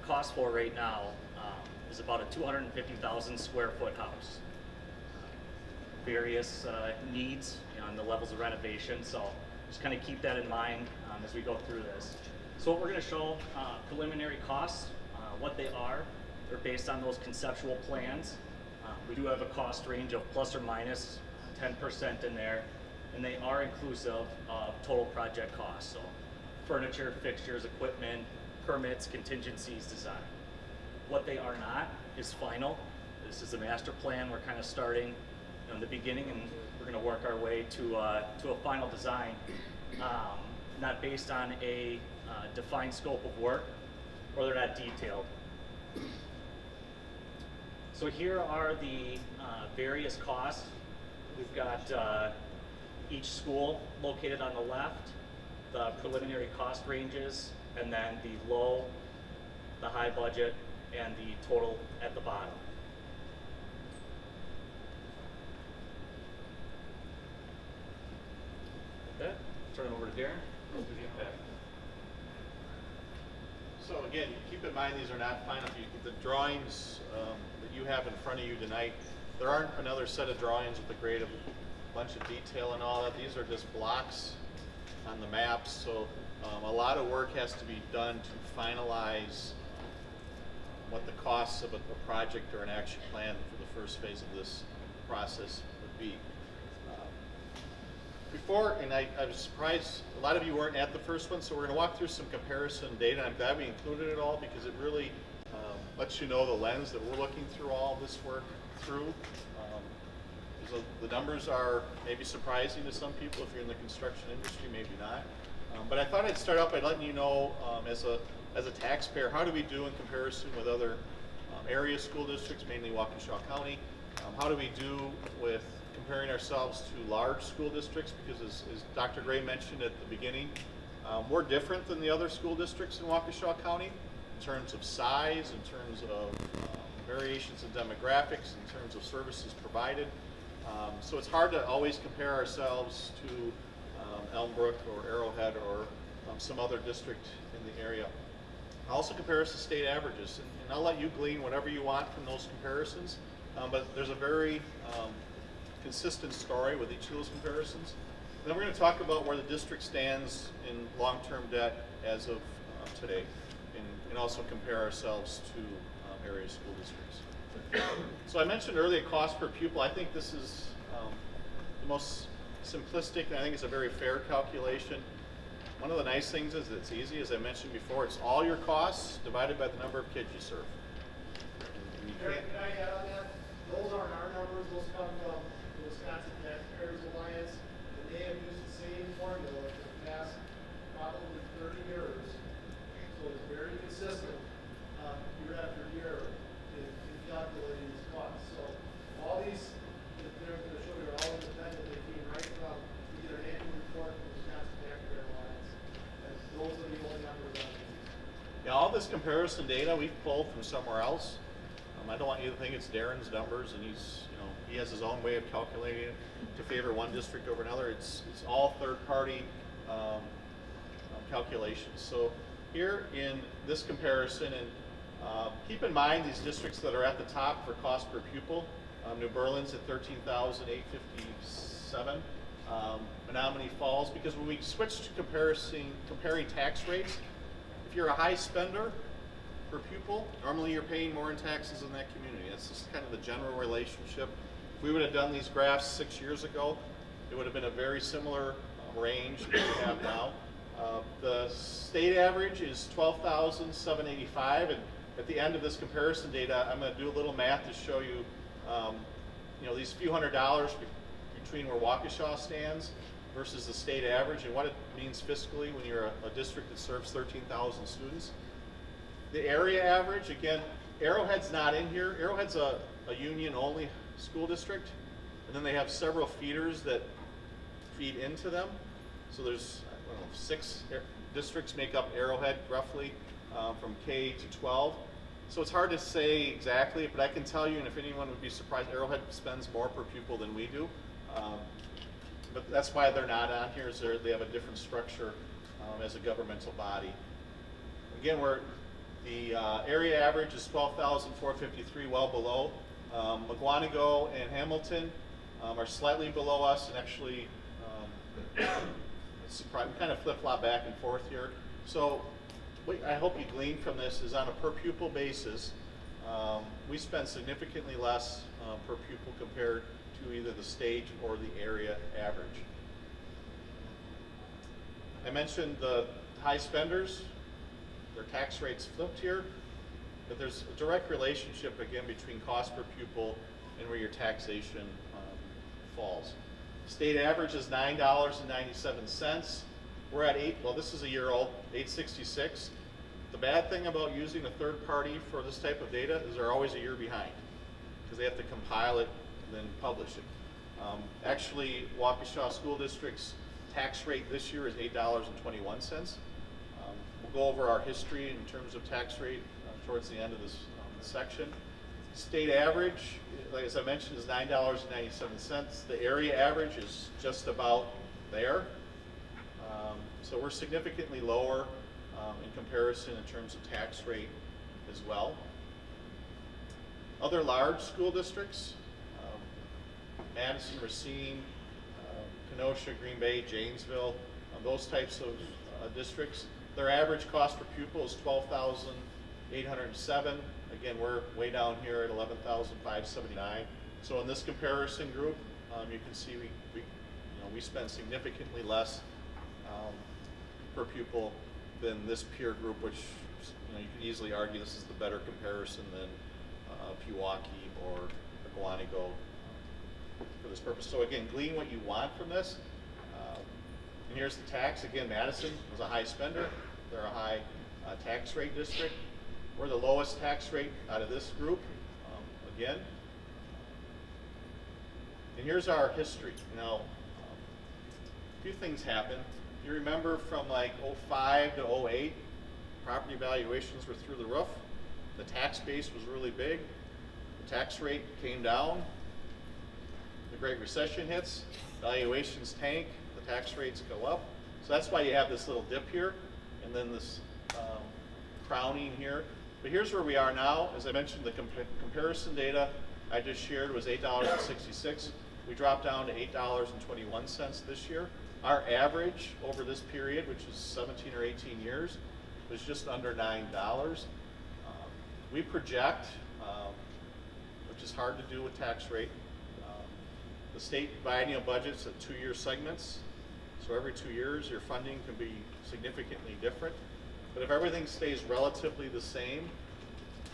cost for right now is about a 250,000 square foot house. Various needs, you know, and the levels of renovation. So just kind of keep that in mind as we go through this. So what we're going to show preliminary costs, what they are. They're based on those conceptual plans. We do have a cost range of plus or minus 10% in there, and they are inclusive of total project costs. So furniture, fixtures, equipment, permits, contingencies, design. What they are not is final. This is a master plan. We're kind of starting in the beginning, and we're going to work our way to a final design, not based on a defined scope of work, or they're not detailed. So here are the various costs. We've got each school located on the left, the preliminary cost ranges, and then the low, the high budget, and the total at the bottom. Okay, turn it over to Darren. We'll do the impact. So again, keep in mind these are not final. The drawings that you have in front of you tonight, there aren't another set of drawings with a great bunch of detail and all that. These are just blocks on the maps. So a lot of work has to be done to finalize what the costs of a project or an action plan for the first phase of this process would be. Before, and I was surprised, a lot of you weren't at the first one, so we're going to walk through some comparison data. I'm glad we included it all because it really lets you know the lens that we're looking through all this work through. So the numbers are maybe surprising to some people if you're in the construction industry, maybe not. But I thought I'd start out by letting you know, as a taxpayer, how do we do in comparison with other area school districts, mainly Waukesha County? How do we do with comparing ourselves to large school districts? Because as Dr. Gray mentioned at the beginning, we're different than the other school districts in Waukesha County in terms of size, in terms of variations in demographics, in terms of services provided. So it's hard to always compare ourselves to Elmbrook or Arrowhead or some other district in the area. Also compare us to state averages, and I'll let you glean whatever you want from those comparisons, but there's a very consistent story with each of those comparisons. And then we're going to talk about where the district stands in long-term debt as of today, and also compare ourselves to area school districts. So I mentioned earlier cost per pupil. I think this is the most simplistic, and I think it's a very fair calculation. One of the nice things is it's easy, as I mentioned before, it's all your costs divided by the number of kids you serve. And you Eric, can't, can I add on that? Those aren't our numbers, those come from the Wisconsin Taxpayers Alliance, and they have used the same formula for the past probably 30 years. So it's very very consistent year after year in calculating these costs. So all these, they're going to show you are all independent. They came right from, we get an annual report from the Wisconsin Taxpayer Alliance, and those are the only numbers on these. Yeah, all this comparison data we've pulled from somewhere else. I don't want you to think it's Darren's numbers and he has his own way of calculating it to favor one district over another. It's all third-party calculations. So here in this comparison, and keep in mind these districts that are at the top for cost per pupil, New Berlin's at $13,857, Menominee Falls, because when we switched to comparing tax rates, if you're a high spender per pupil, normally you're paying more in taxes in that community. That's just kind of the general relationship. If we would have done these graphs 6 years ago, it would have been a very similar range that we have now. The state average is $12,785, and at the end of this comparison data, I'm going to do a little math to show you, these few $100s between where Waukesha stands versus the state average and what it means fiscally when you're a district that serves 13,000 students. The area average, again, Arrowhead's not in here. Arrowhead's a union-only school district, and then they have several feeders that feed into them. So there's, 6 districts make up Arrowhead roughly, from K to 12. So it's hard to say exactly, but I can tell you, and if anyone would be surprised, Arrowhead spends more per pupil than we do. But that's why they're not on here, is they have a different structure as a governmental body. Again, the area average is 12,453, well below. McGuanago and Hamilton are slightly below us, and actually, we kind of flip-flop back and forth here. So what I hope you glean from this is on a per pupil basis, we spend significantly less per pupil compared to either the state or the area average. I mentioned the high spenders. Their tax rates flipped here, but there's a direct relationship again between cost per pupil and where your taxation falls. State average is $9.97. We're at this is a year old, $8.66. The bad thing about using a third party for this type of data is they're always a year behind because they have to compile it and then publish it. Actually, Waukesha School District's tax rate this year is $8.21. We'll go over our history in terms of tax rate towards the end of this section. State average, as I mentioned, is $9.97. The area average is just about there. So we're significantly lower in comparison in terms of tax rate as well. Other large school districts, Madison, Racine, Kenosha, Green Bay, Janesville, those types of districts, their average cost per pupil is $12,807. Again, we're way down here at $11,579. So in this comparison group, you can see we spend significantly less per pupil than this peer group, which you can easily argue this is the better comparison than Pewaukee or Mukwonago for this purpose. So again, glean what you want from this. And here's the tax. Again, Madison was a high spender. They're a high tax rate district. We're the lowest tax rate out of this group, again. And here's our history. Now, a few things happened. You remember from like 05 to 08, property valuations were through the roof. The tax base was really big. The tax rate came down. The Great Recession hits, valuations tank, the tax rates go up. So that's why you have this little dip here, and then this crowning here. But here's where we are now. As I mentioned, the comparison data I just shared was $8.66. We dropped down to $8.21 this year. Our average over this period, which is 17 or 18 years, was just under $9. We project, which is hard to do with tax rate, the state biennial budget's at 2-year segments. So every 2 years, your funding can be significantly different. But if everything stays relatively the same,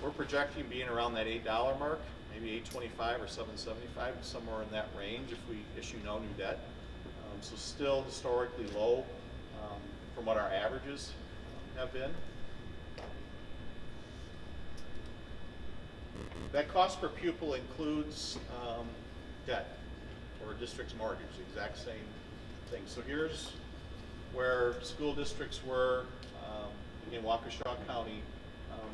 we're projecting being around that $8 mark, maybe $8.25 or $7.75, somewhere in that range if we issue no new debt. So still historically low from what our averages have been. that cost per pupil includes debt or a district's mortgage, the exact same thing. So here's where school districts were in Waukesha County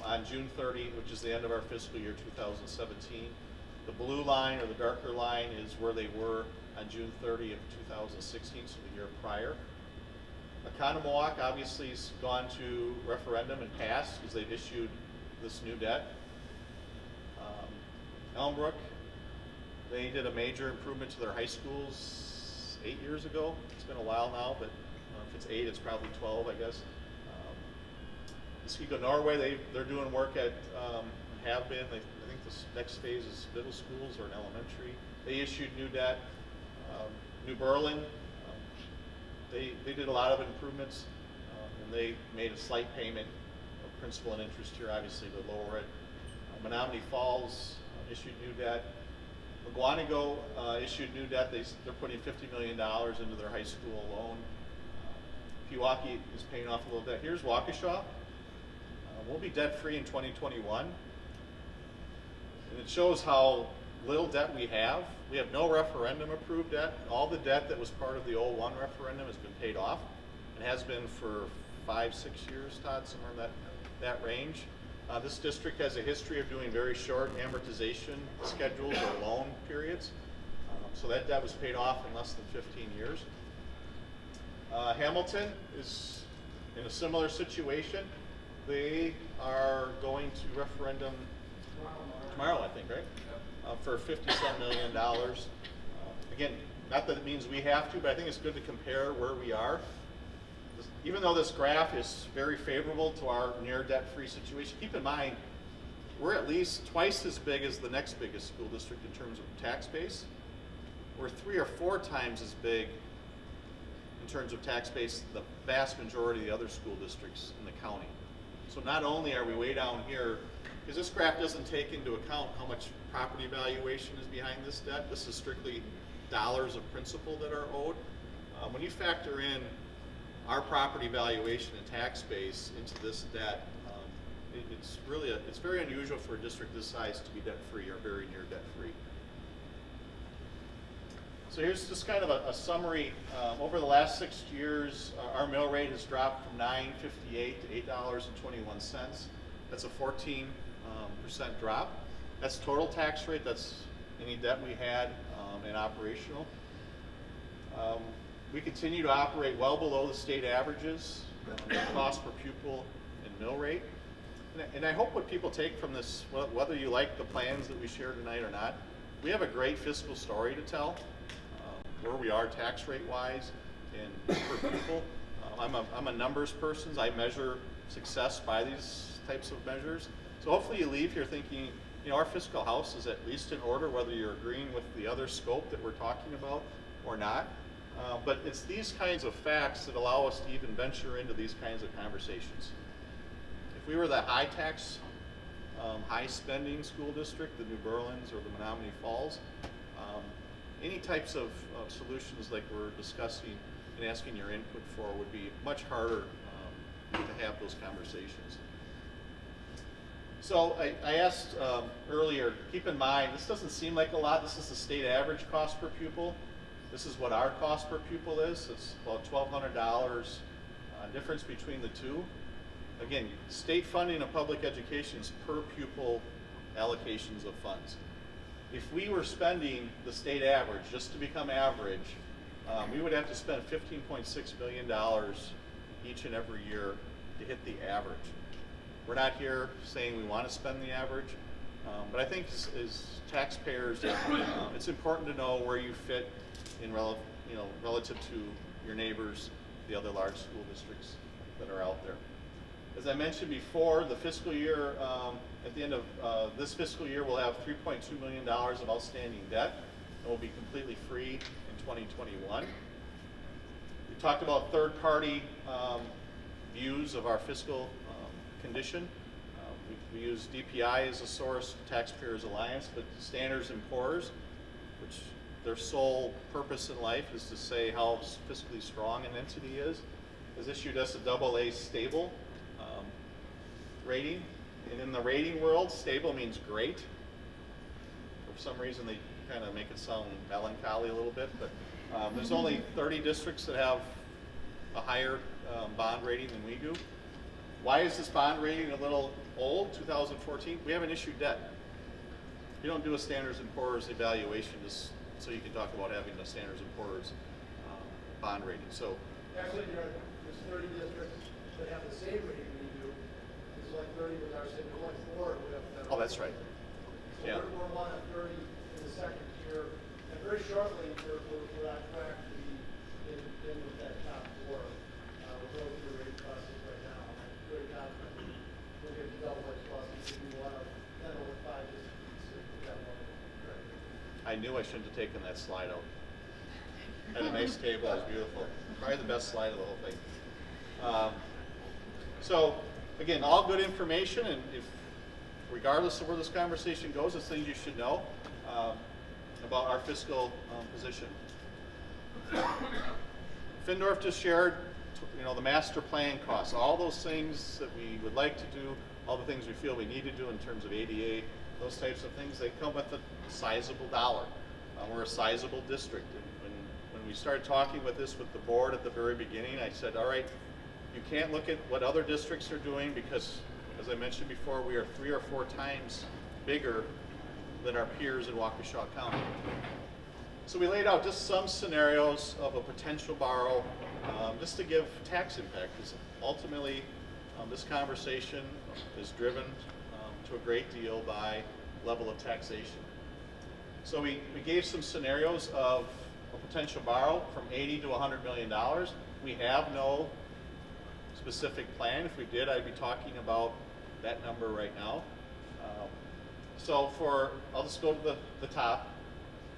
on June 30, which is the end of our fiscal year 2017. The blue line or the darker line is where they were on June 30 of 2016, so the year prior. Oconomowoc obviously has gone to referendum and passed because they've issued this new debt. Elmbrook, they did a major improvement to their high schools 8 years ago. It's been a while now, but if it's 8, it's probably 12, I guess. Muskegon Norway, they're doing work at, have been, I think this next phase is middle schools or an elementary. They issued new debt. New Berlin, they did a lot of improvements, and they made a slight payment of principal and interest here, obviously to lower it. Menominee Falls issued new debt. McGuanago issued new debt. They're putting $50 million into their high school loan. Pewaukee is paying off a little debt. Here's Waukesha. We'll be debt-free in 2021. And it shows how little debt we have. We have no referendum-approved debt. All the debt that was part of the 01 referendum has been paid off and has been for 5-6 years, Todd, somewhere in that range. This district has a history of doing very short amortization schedules or loan periods. So that debt was paid off in less than 15 years. Hamilton is in a similar situation. They are going to referendum tomorrow, I think, right? For $57 million. Again, not that it means we have to, but I think it's good to compare where we are. Even though this graph is very favorable to our near debt-free situation, keep in mind, we're at least twice as big as the next biggest school district in terms of tax base. We're 3 or 4 times as big in terms of tax base the vast majority of the other school districts in the county. So not only are we way down here, because this graph doesn't take into account how much property valuation is behind this debt. This is strictly dollars of principal that are owed. When you factor in our property valuation and tax base into this debt, it's very unusual for a district this size to be debt-free or very near debt-free. So here's just kind of a summary. Over the last 6 years, our mill rate has dropped from $9.58 to $8.21. That's a 14% drop. That's total tax rate. That's any debt we had and operational. We continue to operate well below the state averages, cost per pupil and mill rate. And I hope what people take from this, whether you like the plans that we share tonight or not, we have a great fiscal story to tell, where we are tax rate wise and per pupil. I'm a numbers person. I measure success by these types of measures. So hopefully you leave here thinking, our fiscal house is at least in order, whether you're agreeing with the other scope that we're talking about or not. But it's these kinds of facts that allow us to even venture into these kinds of conversations. If we were the high tax, high spending school district, the New Berlins or the Menominee Falls, any types of solutions like we're discussing and asking your input for would be much harder to have those conversations. So I asked earlier, keep in mind, this doesn't seem like a lot. This is the state average cost per pupil. This is what our cost per pupil is. It's about $1,200 difference between the two. Again, state funding of public education is per pupil allocations of funds. If we were spending the state average just to become average, we would have to spend $15.6 million each and every year to hit the average. We're not here saying we want to spend the average, but I think as taxpayers, it's important to know where you fit in relative to your neighbors, the other large school districts that are out there. As I mentioned before, the fiscal year, at the end of this fiscal year, we'll have $3.2 million of outstanding debt, and we'll be completely free in 2021. We talked about third-party views of our fiscal condition. We use DPI as a source, Taxpayers Alliance, but Standards & Poor's, which their sole purpose in life is to say how fiscally strong an entity is, has issued us a AA stable rating. And in the rating world, stable means great. some reason they kind of make it sound melancholy a little bit, but there's only 30 districts that have a higher bond rating than we do. Why is this bond rating a little old, 2014? We haven't issued debt. You don't do a Standards & Poor's evaluation just so you can talk about having a Standards & Poor's bond rating. So Actually, there's 30 districts that have the same rating we do. It's like 30 with our city, going forward with that. oh, that's right. So Yeah. we're one of 30 in the second tier, and very shortly, we're on track to be in with that top four. We're going through the rate process right now. I'm very confident we'll get to double X plus, and we'll be one of 10 over 5 districts that level. I knew I shouldn't have taken that slide out. Had a nice table, it was beautiful. Probably the best slide of the whole thing. So, again, all good information, and if, regardless of where this conversation goes, it's things you should know about our fiscal position. Findorf just shared, the master plan costs, all those things that we would like to do, all the things we feel we need to do in terms of ADA, those types of things, they come with a sizable dollar. We're a sizable district, and when we started talking with this with the board at the very beginning, I said, all right, you can't look at what other districts are doing because, as I mentioned before, we are 3 or 4 times bigger than our peers in Waukesha County. So we laid out just some scenarios of a potential borrow, just to give tax impact, because ultimately this conversation is driven to a great deal by level of taxation. So we gave some scenarios of a potential borrow from $80 to $100 million. We have no specific plan. If we did, I'd be talking about that number right now. I'll just go to the top.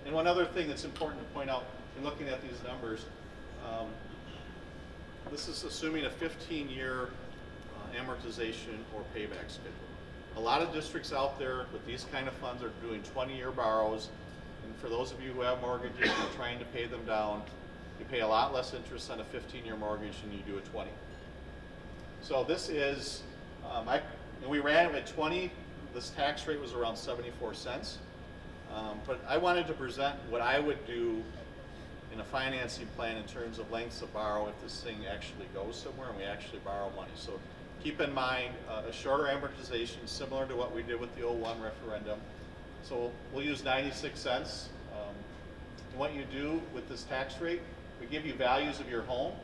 And one other thing that's important to point out in looking at these numbers, this is assuming a 15-year amortization or payback schedule. A lot of districts out there with these kind of funds are doing 20-year borrows, and for those of you who have mortgages and are trying to pay them down, you pay a lot less interest on a 15-year mortgage than you do a 20. So this is, we ran it at 20, this tax rate was around 74 cents. But I wanted to present what I would do in a financing plan in terms of lengths of borrow if this thing actually goes somewhere and we actually borrow money. So keep in mind a shorter amortization similar to what we did with the 01 referendum. So we'll use 96 cents. And what you do with this tax rate, we give you values of your home.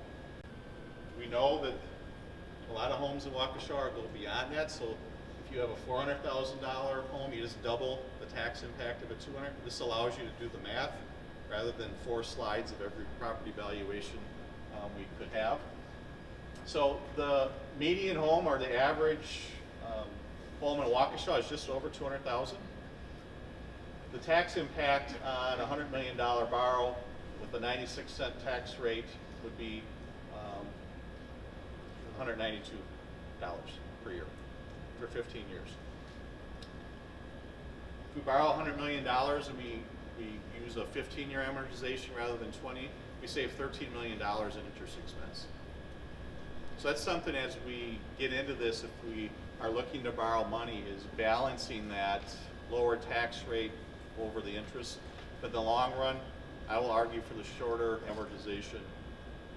We know that a lot of homes in Waukesha are go beyond that. So if you have a $400,000 home, you just double the tax impact of a $200,000. This allows you to do the math rather than 4 slides of every property valuation we could have. So the median home or the average home in Waukesha is just over $200,000. The tax impact on a $100 million borrow with a 96-cent tax rate would be $192 per year for 15 years. If we borrow $100 million and we use a 15-year amortization rather than 20, we save $13 million in interest expense. So that's something as we get into this, if we are looking to borrow money, is balancing that lower tax rate over the interest. But in the long run, I will argue for the shorter amortization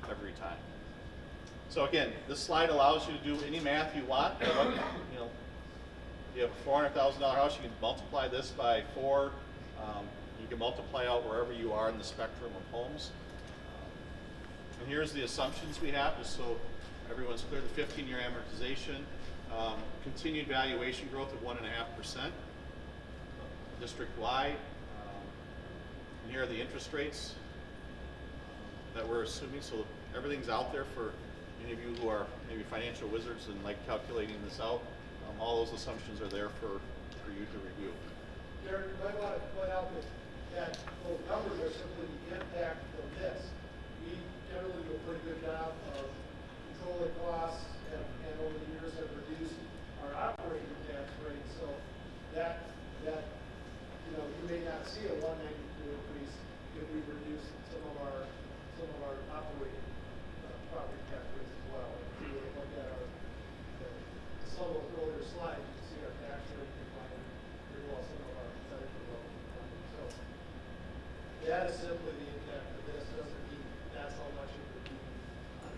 every time. So again, this slide allows you to do any math you want. You have a $400,000 house, you can multiply this by 4. You can multiply out wherever you are in the spectrum of homes. And here's the assumptions we have, just so everyone's clear. The 15-year amortization, continued valuation growth of 1.5%, district-wide. And here are the interest rates that we're assuming. So everything's out there for any of you who are maybe financial wizards and like calculating this out. All those assumptions are there for you to review. Derek, you might want to point out that those numbers are simply the impact of this. We generally do a pretty good job of controlling costs and over the years have reduced our operating tax rate. So that you may not see a 192 increase if we reduce some of our operating property tax rates as well. If you look at some of those earlier slides, you can see our tax rate declining pretty well, some of our competitor levels declining. that is simply the impact of this, doesn't mean that's how much it would be on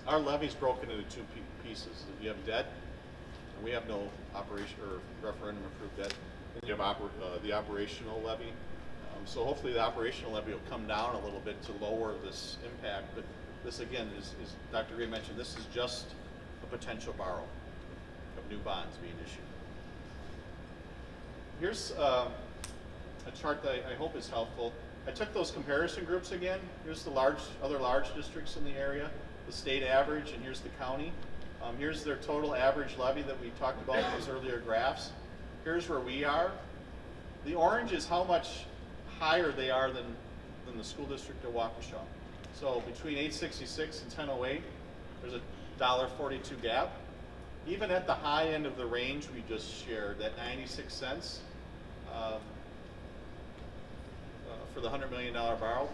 that. Our levy's broken into two pieces. You have debt, and we have no operation or referendum approved debt. And you have the operational levy. So hopefully the operational levy will come down a little bit to lower this impact. But this again is Dr. Gray mentioned, this is just a potential borrow of new bonds being issued. Here's a chart that I hope is helpful. I took those comparison groups again. Here's the other large districts in the area, the state average, and here's the county. Here's their total average levy that we talked about in those earlier graphs. Here's where we are. The orange is how much higher they are than the school district of Waukesha. So between 866 and 1008, there's a $1.42 gap. Even at the high end of the range we just shared, that 96 cents for the $100 million borrow,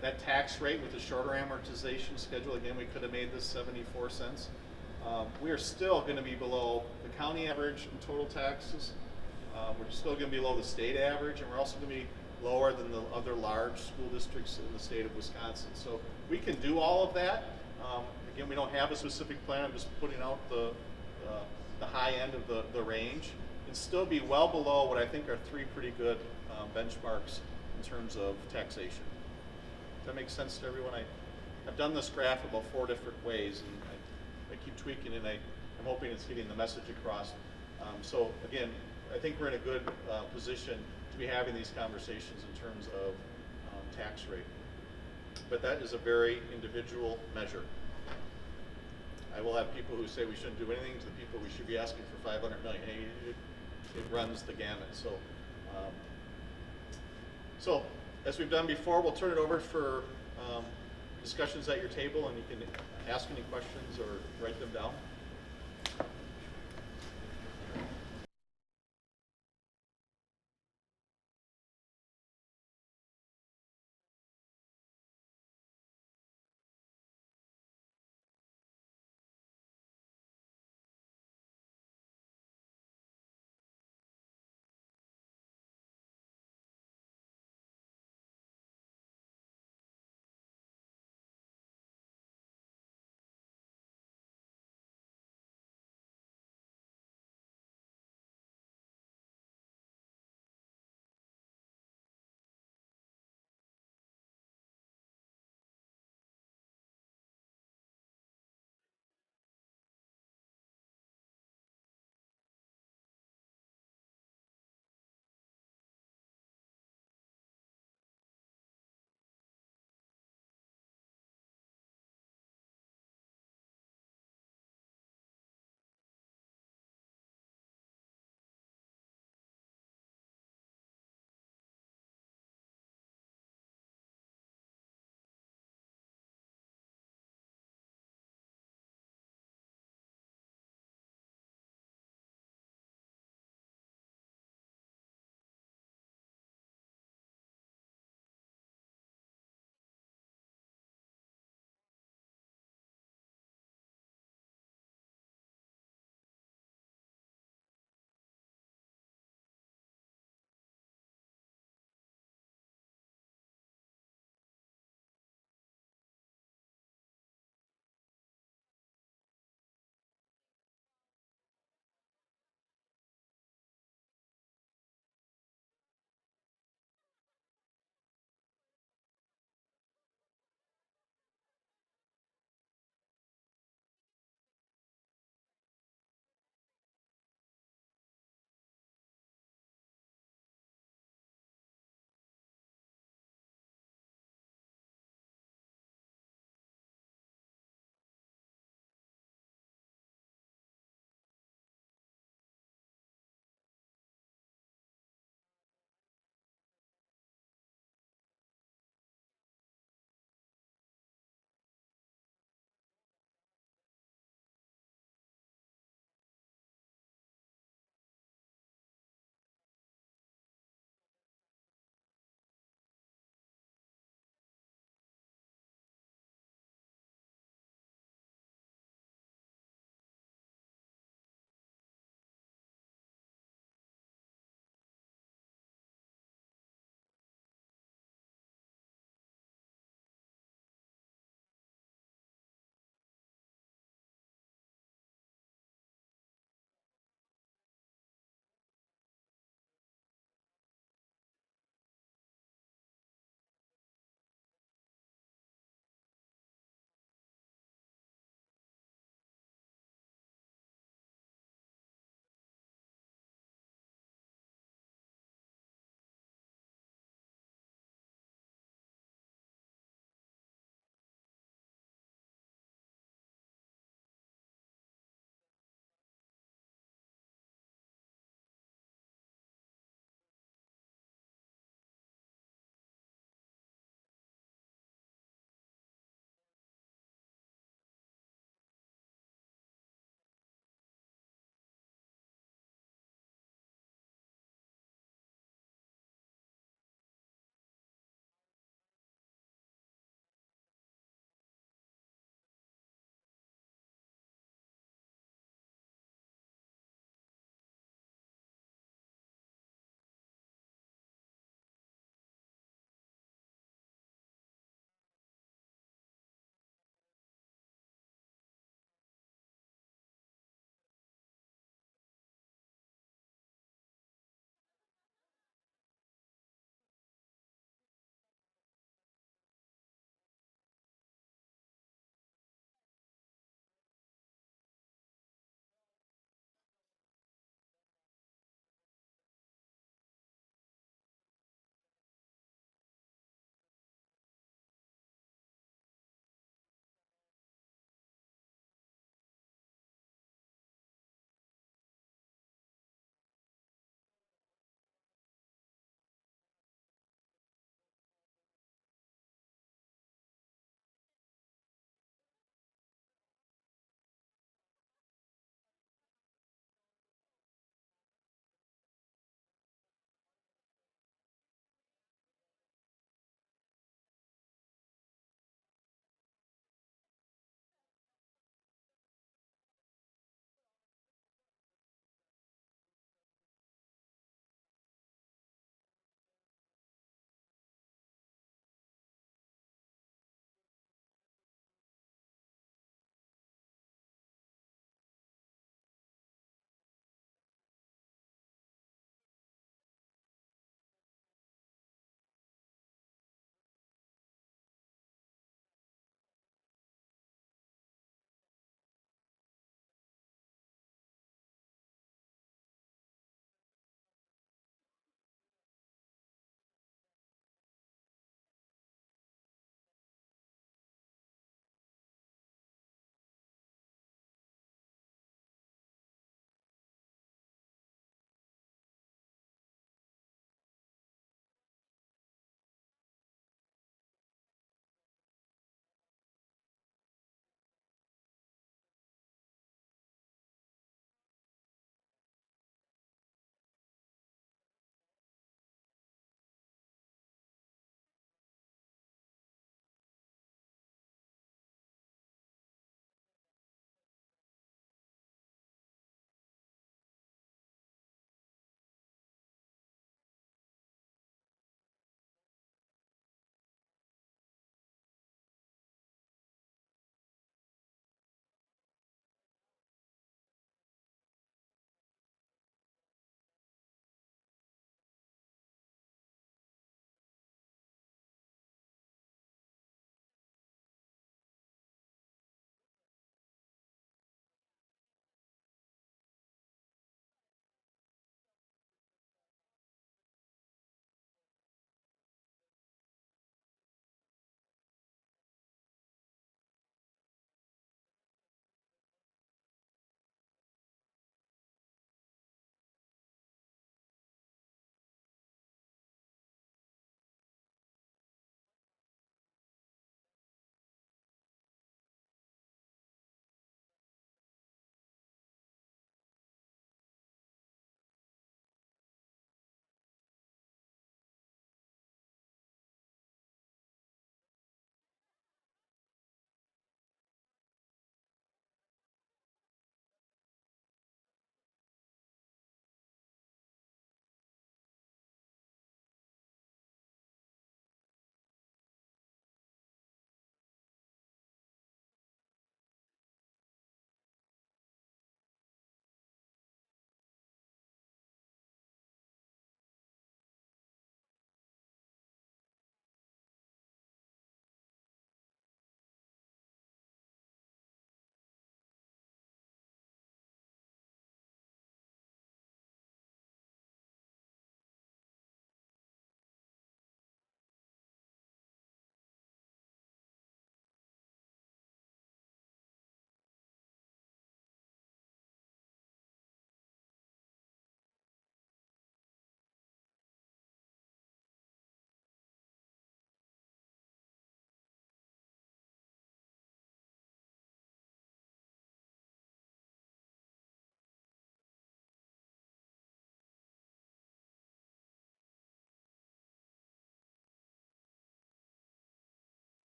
that tax rate with the shorter amortization schedule, again, we could have made this 74 cents. We are still going to be below the county average in total taxes. We're still going to be below the state average, and we're also going to be lower than the other large school districts in the state of Wisconsin. So we can do all of that. Again, we don't have a specific plan. I'm just putting out the high end of the range and still be well below what I think are three pretty good benchmarks in terms of taxation. Does that make sense to everyone? I've done this graph about 4 different ways, and I keep tweaking, and I'm hoping it's getting the message across. So again, I think we're in a good position to be having these conversations in terms of tax rate. But that is a very individual measure. I will have people who say we shouldn't do anything to the people we should be asking for $500 million. Hey, it runs the gamut. So as we've done before, we'll turn it over for discussions at your table, and you can ask any questions or write them down.